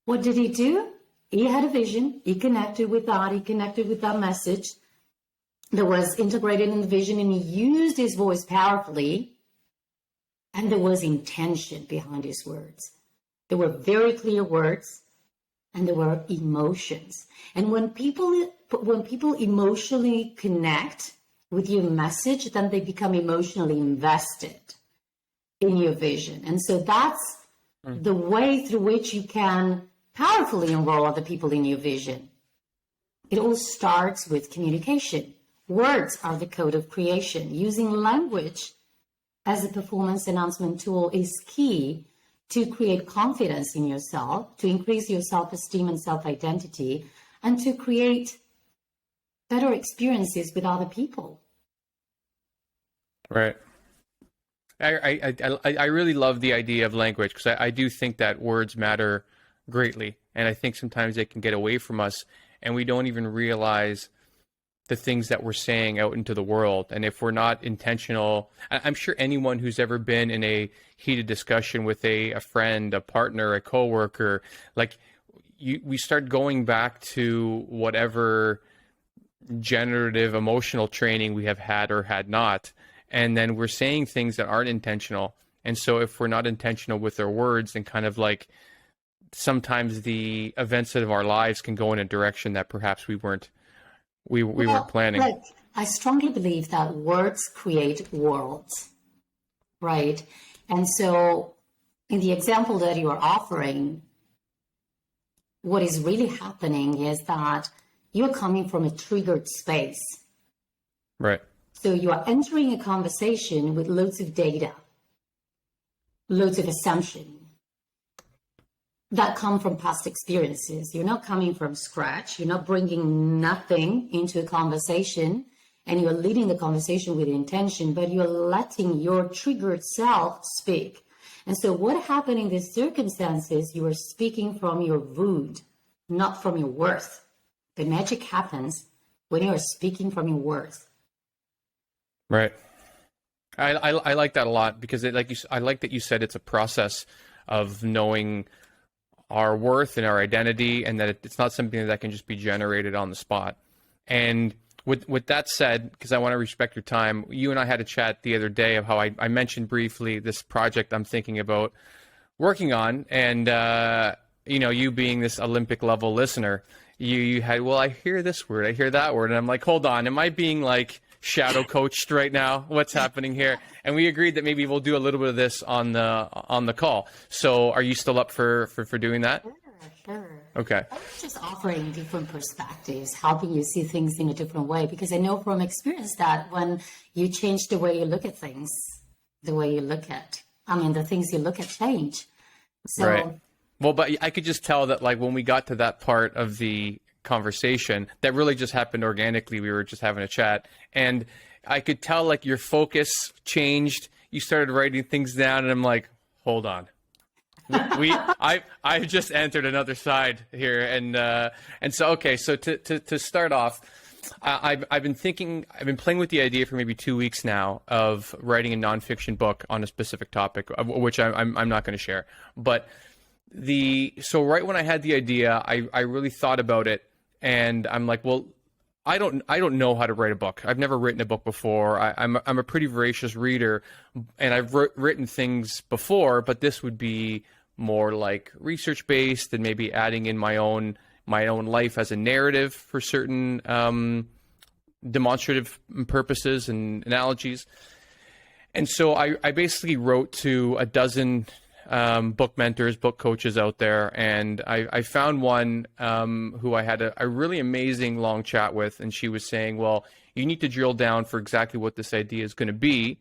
What did he do? He had a vision. He connected with that. He connected with that message that was integrated in the vision, and he used his voice powerfully. And there was intention behind his words. There were very clear words, and there were emotions. And when people emotionally connect with your message, then they become emotionally invested in your vision. And so that's the way through which you can powerfully enroll other people in your vision. It all starts with communication. Words are the code of creation. Using language as a performance enhancement tool is key to create confidence in yourself, to increase your self-esteem and self-identity, and to create better experiences with other people. Right. I really love the idea of language, because I do think that words matter greatly. And I think sometimes they can get away from us and we don't even realize the things that we're saying out into the world. And if we're not intentional, I'm sure anyone who's ever been in a heated discussion with a friend, a partner, a coworker, like we start going back to whatever generative emotional training we have had or had not. And then we're saying things that aren't intentional. And so if we're not intentional with our words, then kind of like sometimes the events of our lives can go in a direction that perhaps we weren't planning. Look, I strongly believe that words create worlds, right? And so in the example that you are offering, what is really happening is that you're coming from a triggered space. Right. So you are entering a conversation with loads of data, loads of assumption that come from past experiences. You're not coming from scratch. You're not bringing nothing into a conversation, and you're leading the conversation with intention, but you're letting your triggered self speak. And so what happened in these circumstances, you are speaking from your wound, not from your worth. The magic happens when you are speaking from your worth. Right. I like that a lot, because I like that you said it's a process of knowing our worth and our identity, and that it's not something that can just be generated on the spot. And with that said, because I want to respect your time, you and I had a chat the other day of how I mentioned briefly this project I'm thinking about working on, and you being this Olympic level listener, you had, well, I hear this word, I hear that word, and I'm like, hold on, am I being like shadow coached right now? What's happening here? And we agreed that maybe we'll do a little bit of this on the call. So are you still up for doing that? Sure. Okay. I was just offering different perspectives, helping you see things in a different way, because I know from experience that when you change the way you look at things, the things you look at change. So, right. Well, but I could just tell that, like, when we got to that part of the conversation, that really just happened organically. We were just having a chat, and I could tell, like, your focus changed. You started writing things down, and I'm like, hold on. I've just entered another side here, and so okay. So to start off, I've been playing with the idea for maybe 2 weeks now of writing a nonfiction book on a specific topic, which I'm not going to share. But so right when I had the idea, I really thought about it, and I'm like, well, I don't know how to write a book. I've never written a book before. I'm a pretty voracious reader, and I've written things before, but this would be more like research based and maybe adding in my own life as a narrative for certain demonstrative purposes and analogies. And so I basically wrote to a dozen book mentors, book coaches out there, and I found one who I had a really amazing long chat with, and she was saying, well, you need to drill down for exactly what this idea is going to be.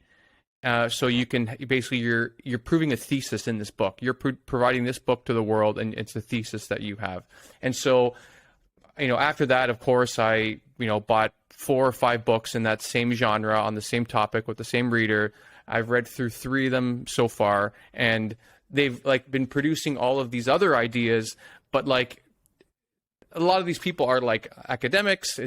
So you can basically, you're proving a thesis in this book. You're providing this book to the world, and it's a thesis that you have. And so, after that, of course, I bought 4 or 5 books in that same genre on the same topic with the same reader. I've read through 3 of them so far, and they've been producing all of these other ideas, but a lot of these people are academics.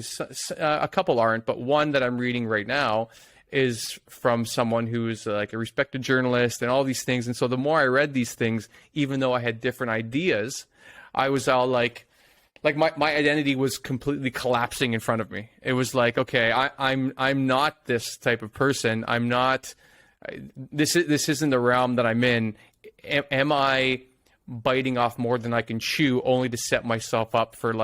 A couple aren't, but one that I'm reading right now is from someone who's a respected journalist and all these things. And so the more I read these things, even though I had different ideas, I was all my identity was completely collapsing in front of me. It was okay, I'm not this type of person. I'm not, this isn't the realm that I'm in. Am I biting off more than I can chew only to set myself up for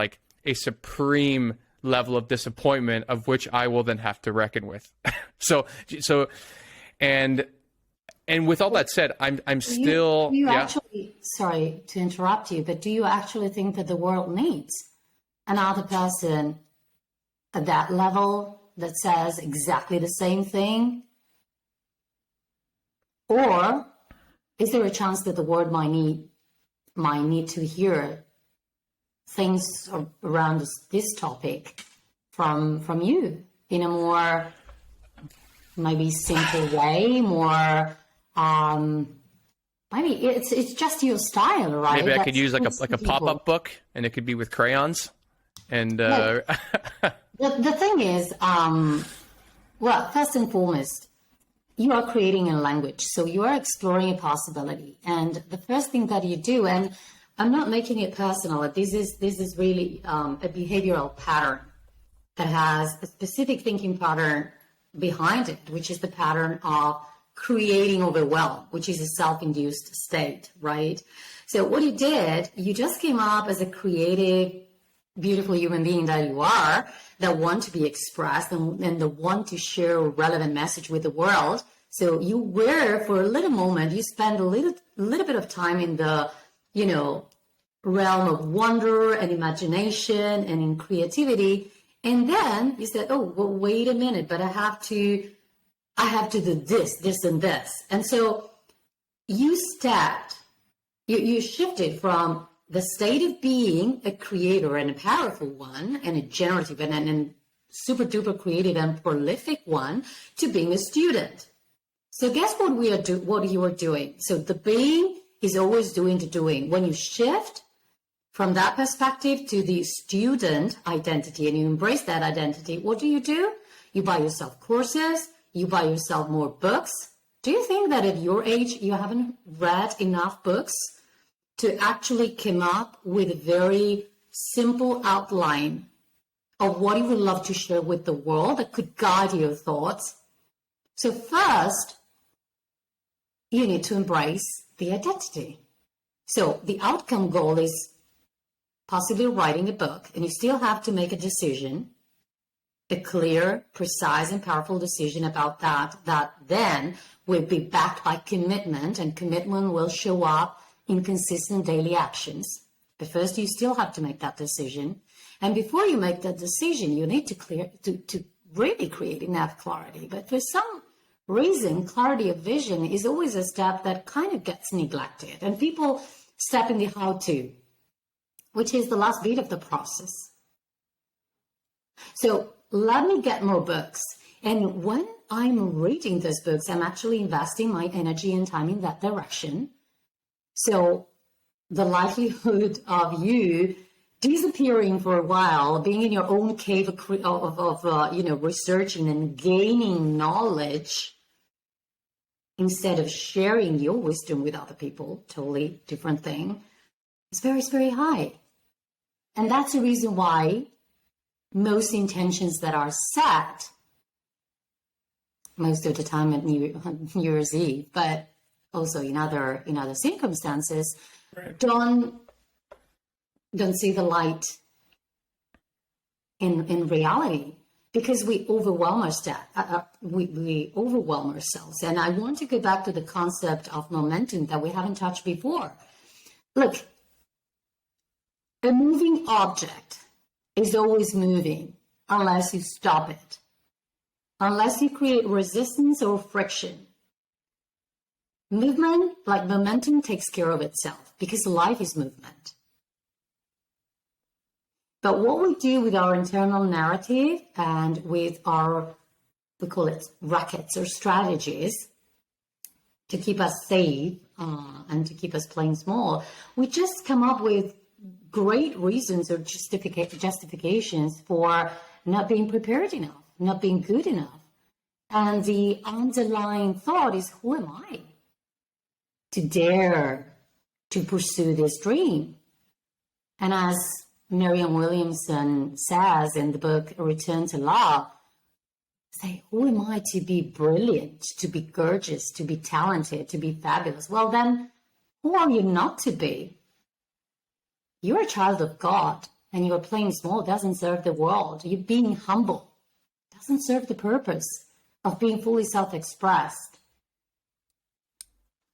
a supreme level of disappointment of which I will then have to reckon with? so and with all that said, I'm still actually, sorry to interrupt you, but do you actually think that the world needs another person at that level that says exactly the same thing? Or is there a chance that the world might need to hear things around this topic from you in a more maybe simple way, more maybe it's just your style, right? Maybe I could use like a pop-up book, and it could be with crayons. And the thing is, well, first and foremost, you are creating a language, so you are exploring a possibility. And the first thing that you do, and I'm not making it personal, this is really a behavioral pattern that has a specific thinking pattern behind it, which is the pattern of creating overwhelm, which is a self-induced state, right? So what you did, you just came up as a creative, beautiful human being that you are, that want to be expressed and that want to share a relevant message with the world. So you were, for a little moment, you spend a little bit of time in the, realm of wonder and imagination and in creativity. And then you said, oh, well, wait a minute, but I have to do this, and this. And so you shifted from the state of being a creator and a powerful one and a generative and super duper creative and prolific one to being a student. So guess what you are doing? So the being is always doing the doing. When you shift from that perspective to the student identity and you embrace that identity, what do? You buy yourself courses, you buy yourself more books. Do you think that at your age you haven't read enough books to actually come up with a very simple outline of what you would love to share with the world that could guide your thoughts? So first, you need to embrace the identity. So the outcome goal is possibly writing a book, and you still have to make a decision, a clear, precise, and powerful decision about that then will be backed by commitment, and commitment will show up in consistent daily actions. But first, you still have to make that decision. And before you make that decision, you need to really create enough clarity. But for some reason, clarity of vision is always a step that kind of gets neglected. And people step in the how-to, which is the last bit of the process. So let me get more books. And when I'm reading those books, I'm actually investing my energy and time in that direction. So the likelihood of you disappearing for a while, being in your own cave of researching and gaining knowledge instead of sharing your wisdom with other people, totally different thing, is very, very high. And that's the reason why most intentions that are set, most of the time at New Year's Eve, but also in other circumstances, Right. don't see the light in reality, because we overwhelm ourselves. And I want to go back to the concept of momentum that we haven't touched before. Look, a moving object is always moving unless you stop it, unless you create resistance or friction. Movement, like momentum, takes care of itself because life is movement. But what we do with our internal narrative and with our, we call it rackets or strategies to keep us safe and to keep us playing small, we just come up with great reasons or justifications for not being prepared enough, not being good enough. And the underlying thought is, who am I to dare to pursue this dream? And as Marianne Williamson says in the book Return to Love, say, who am I to be brilliant, to be gorgeous, to be talented, to be fabulous? Well, then, who are you not to be? You're a child of God, and you're playing small doesn't serve the world. You're being humble doesn't serve the purpose of being fully self-expressed.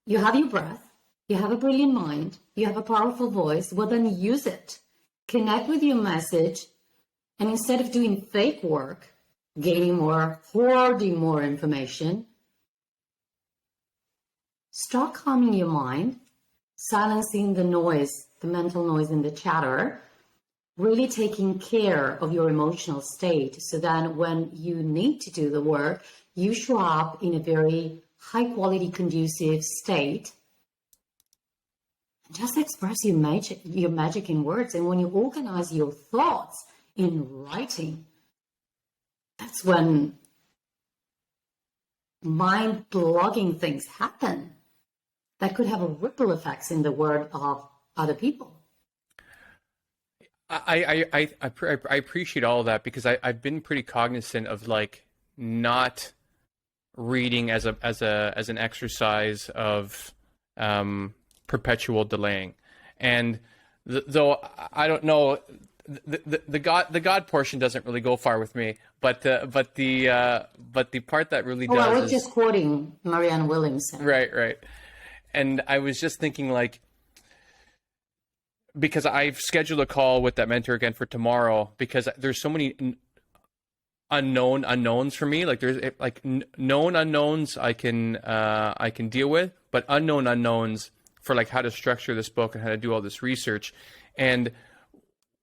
You have your breath, you have a brilliant mind, you have a powerful voice. Well, then use it. Connect with your message, and instead of doing fake work, gaining more, hoarding more information, start calming your mind, silencing the noise, the mental noise and the chatter, really taking care of your emotional state so that when you need to do the work, you show up in a very high quality, conducive state. Just express your magic in words. And when you organize your thoughts in writing, that's when mind-blogging things happen that could have a ripple effects in the world of other people. I appreciate all of that, because I've been pretty cognizant of like not reading as an exercise of perpetual delaying. And though I don't know, the God portion doesn't really go far with me, but the part that really does. I was just quoting Marianne Williamson. Right. And I was just thinking, like, because I've scheduled a call with that mentor again for tomorrow, because there's so many unknown unknowns for me. Like there's like known unknowns I can deal with, but unknown unknowns for like how to structure this book and how to do all this research. And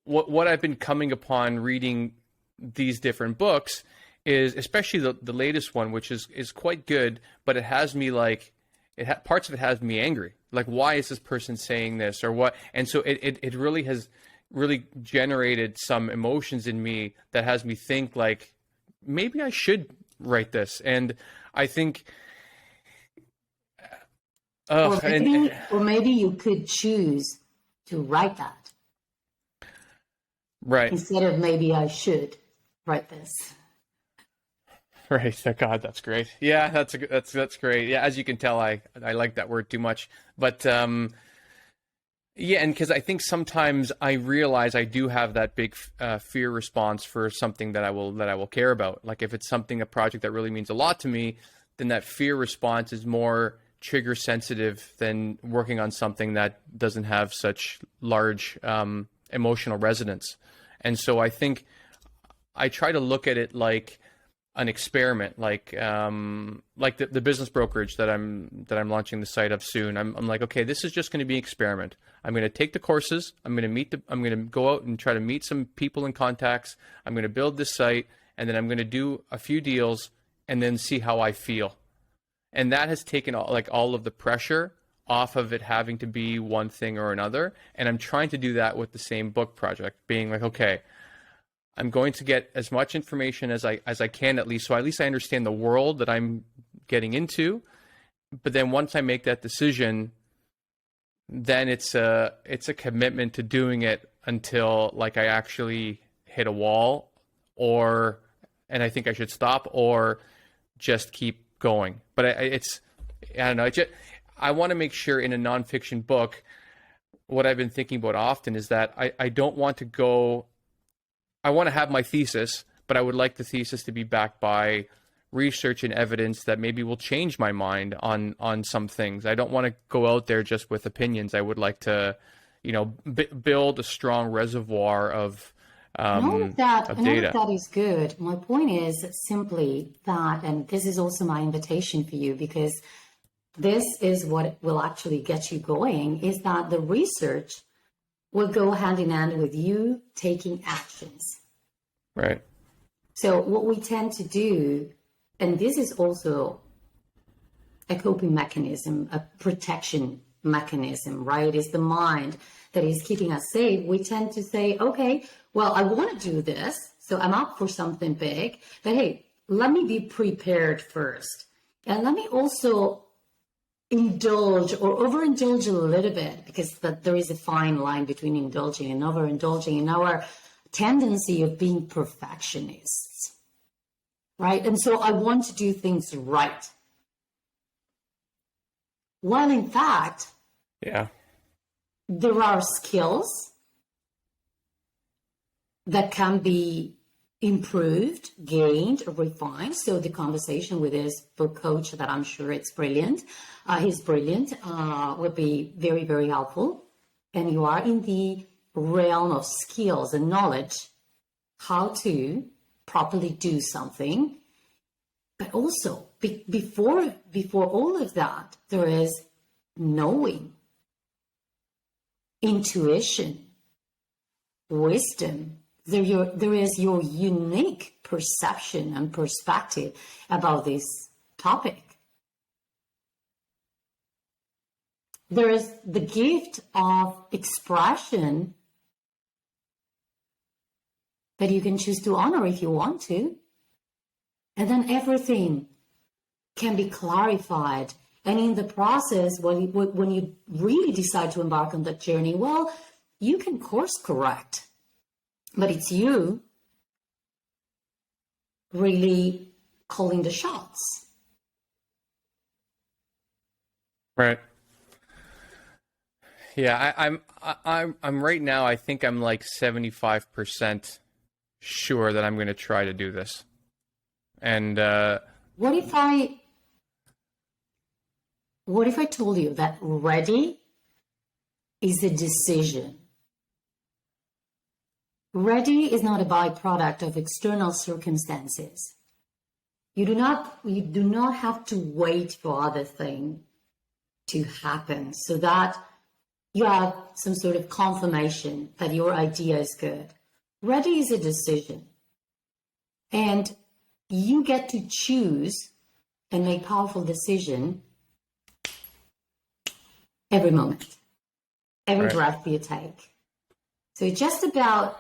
what I've been coming upon reading these different books is, especially the latest one, which is quite good, but it has me like, parts of it has me angry. Like, why is this person saying this or what? And so it really has really generated some emotions in me that has me think like, maybe I should write this. And I think, or maybe you could choose to write that. Right. Instead of maybe I should write this. Right. God, that's great. Yeah, that's great. Yeah, as you can tell, I like that word too much. But yeah, and because I think sometimes I realize I do have that big fear response for something that I will care about. Like if it's a project that really means a lot to me, then that fear response is more trigger sensitive than working on something that doesn't have such large emotional resonance. And so I think I try to look at it like an experiment, like the business brokerage that I'm launching the site of soon. I'm like, okay, this is just going to be an experiment. I'm going to take the courses. I'm going to go out and try to meet some people and contacts. I'm going to build this site, and then I'm going to do a few deals and then see how I feel. And that has taken all of the pressure off of it having to be one thing or another. And I'm trying to do that with the same book project, being like, okay, I'm going to get as much information as I can, at least, so at least I understand the world that I'm getting into. But then once I make that decision, then it's a commitment to doing it until like I actually hit a wall, and I think I should stop or just keep going. But I don't know. I want to make sure in a nonfiction book, what I've been thinking about often is that I don't want to go. I want to have my thesis, but I would like the thesis to be backed by research and evidence that maybe will change my mind on some things. I don't want to go out there just with opinions. I would like to, build a strong reservoir of All data. of that is good. My point is simply that, and this is also my invitation for you, because this is what will actually get you going, is that the research will go hand in hand with you taking actions. Right. So what we tend to do, and this is also a coping mechanism, a protection mechanism, right? Is the mind that is keeping us safe. We tend to say, okay, well, I want to do this, so I'm up for something big, but hey, let me be prepared first. And let me also indulge or overindulge a little bit, because there is a fine line between indulging and overindulging in our tendency of being perfectionists, right? And so I want to do things right. While in fact, there are skills that can be improved, gained, refined. So the conversation with his book coach, that I'm sure it's brilliant, he's brilliant, will be very, very helpful. And you are in the realm of skills and knowledge, how to properly do something. But also, before all of that, there is knowing, intuition, wisdom. There is your unique perception and perspective about this topic. There is the gift of expression that you can choose to honor if you want to. And then everything can be clarified. And in the process, when you really decide to embark on that journey, well, you can course correct. But it's you really calling the shots. Right. Yeah, I'm right now, I think I'm like 75% sure that I'm going to try to do this. And what if I told you that ready is a decision? Ready is not a byproduct of external circumstances. You do not have to wait for other thing to happen so that you have some sort of confirmation that your idea is good. Ready is a decision. And you get to choose and make powerful decision every moment, every breath you take. So it's just about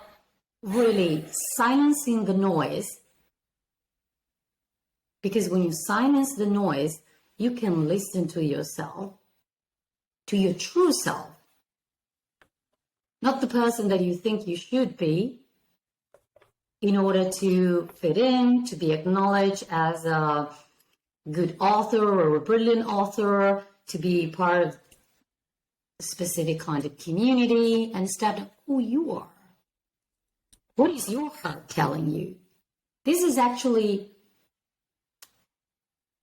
really silencing the noise, because when you silence the noise, you can listen to yourself, to your true self, not the person that you think you should be in order to fit in, to be acknowledged as a good author or a brilliant author, to be part of a specific kind of community, and instead of who you are. What is your heart telling you? This is actually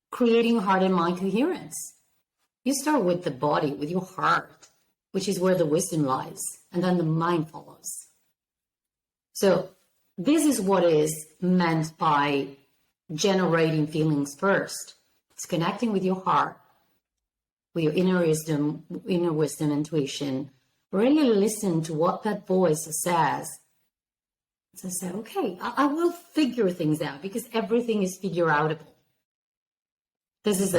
creating heart and mind coherence. You start with the body, with your heart, which is where the wisdom lies, and then the mind follows. So this is what is meant by generating feelings first. It's connecting with your heart, with your inner wisdom, intuition. Really listen to what that voice says. So say, okay, I will figure things out, because everything is figure outable. This is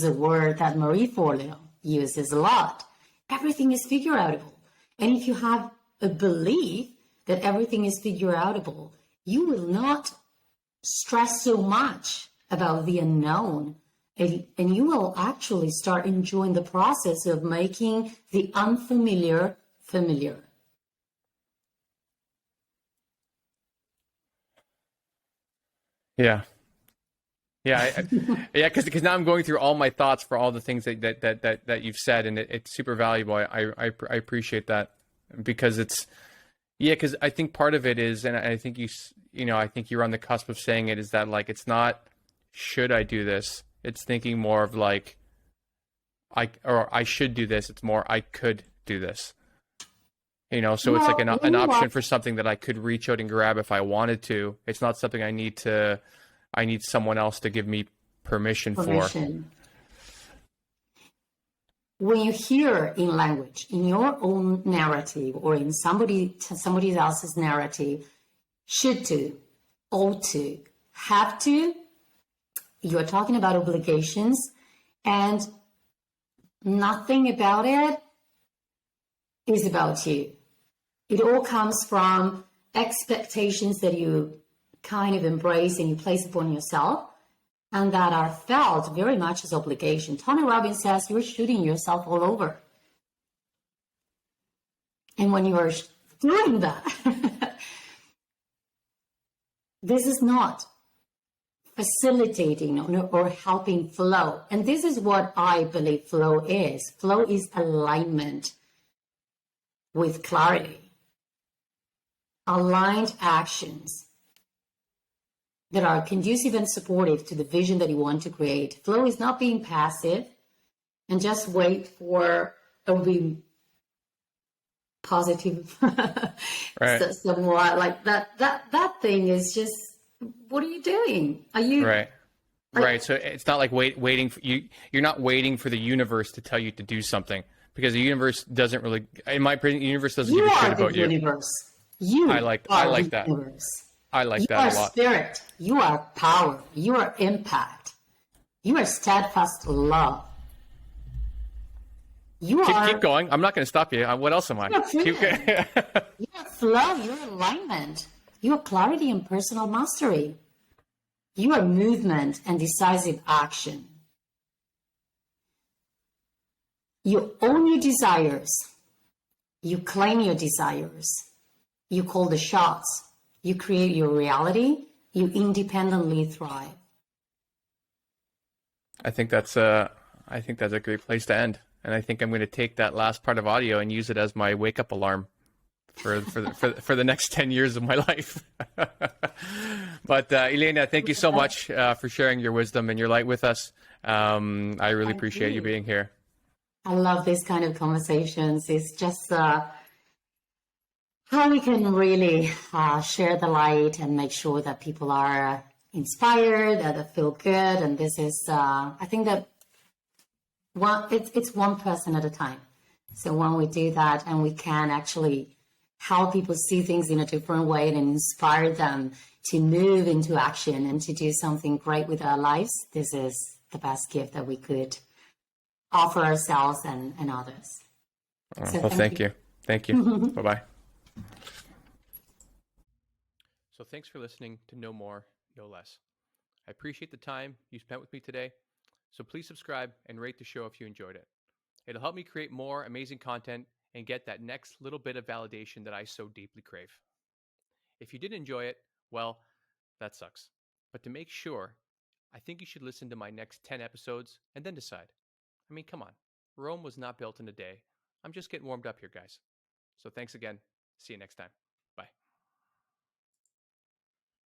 a word that Marie Forleo uses a lot. Everything is figure outable. And if you have a belief that everything is figure outable, you will not stress so much about the unknown. And you will actually start enjoying the process of making the unfamiliar familiar. Yeah. Yeah, yeah, because now I'm going through all my thoughts for all the things that you've said, and it's super valuable. I appreciate that, because it's, yeah, because I think part of it is, and I think I think you're on the cusp of saying it, is that like it's not should I do this? It's thinking more of like I should do this. It's more I could do this. So it's like an option for something that I could reach out and grab if I wanted to. It's not something I need someone else to give me permission for. When you hear in language, in your own narrative or in somebody else's narrative, should to, ought to, have to, you're talking about obligations, and nothing about it is about you. It all comes from expectations that you kind of embrace and you place upon yourself, and that are felt very much as obligation. Tony Robbins says you're shooting yourself all over. And when you are doing that, this is not facilitating or helping flow. And this is what I believe flow is. Flow is alignment with clarity. Aligned actions that are conducive and supportive to the vision that you want to create. Flow is not being passive and just wait for a positive, right. somewhat like that thing is just, what are you doing? Are you right? Right. So it's not like waiting for you. You're not waiting for the universe to tell you to do something, because the universe doesn't really, in my opinion, the universe doesn't give a shit about you. I like that. Universe. I like that a lot. You are spirit. You are power. You are impact. You are steadfast love. Keep going. I'm not going to stop you. What else am I? Keep going. You are flow. You are alignment. You are clarity and personal mastery. You are movement and decisive action. You own your desires. You claim your desires. You call the shots. You create your reality. You independently thrive. I think that's a great place to end. And I think I'm going to take that last part of audio and use it as my wake up alarm for the next 10 years of my life. But Ylenia, thank you so much for sharing your wisdom and your light with us. I really appreciate you being here. I love these kind of conversations. It's just how we can really share the light and make sure that people are inspired, that they feel good. And this is, I think that it's one person at a time. So when we do that and we can actually help people see things in a different way and inspire them to move into action and to do something great with our lives, this is the best gift that we could offer ourselves and others. So thank you. Thank you. Bye-bye. So thanks for listening to No More, No Less. I appreciate the time you spent with me today. So please subscribe and rate the show if you enjoyed it. It'll help me create more amazing content and get that next little bit of validation that I so deeply crave. If you did enjoy it, well, that sucks. But to make sure, I think you should listen to my next 10 episodes and then decide. I mean, come on. Rome was not built in a day. I'm just getting warmed up here, guys. So thanks again. See you next time.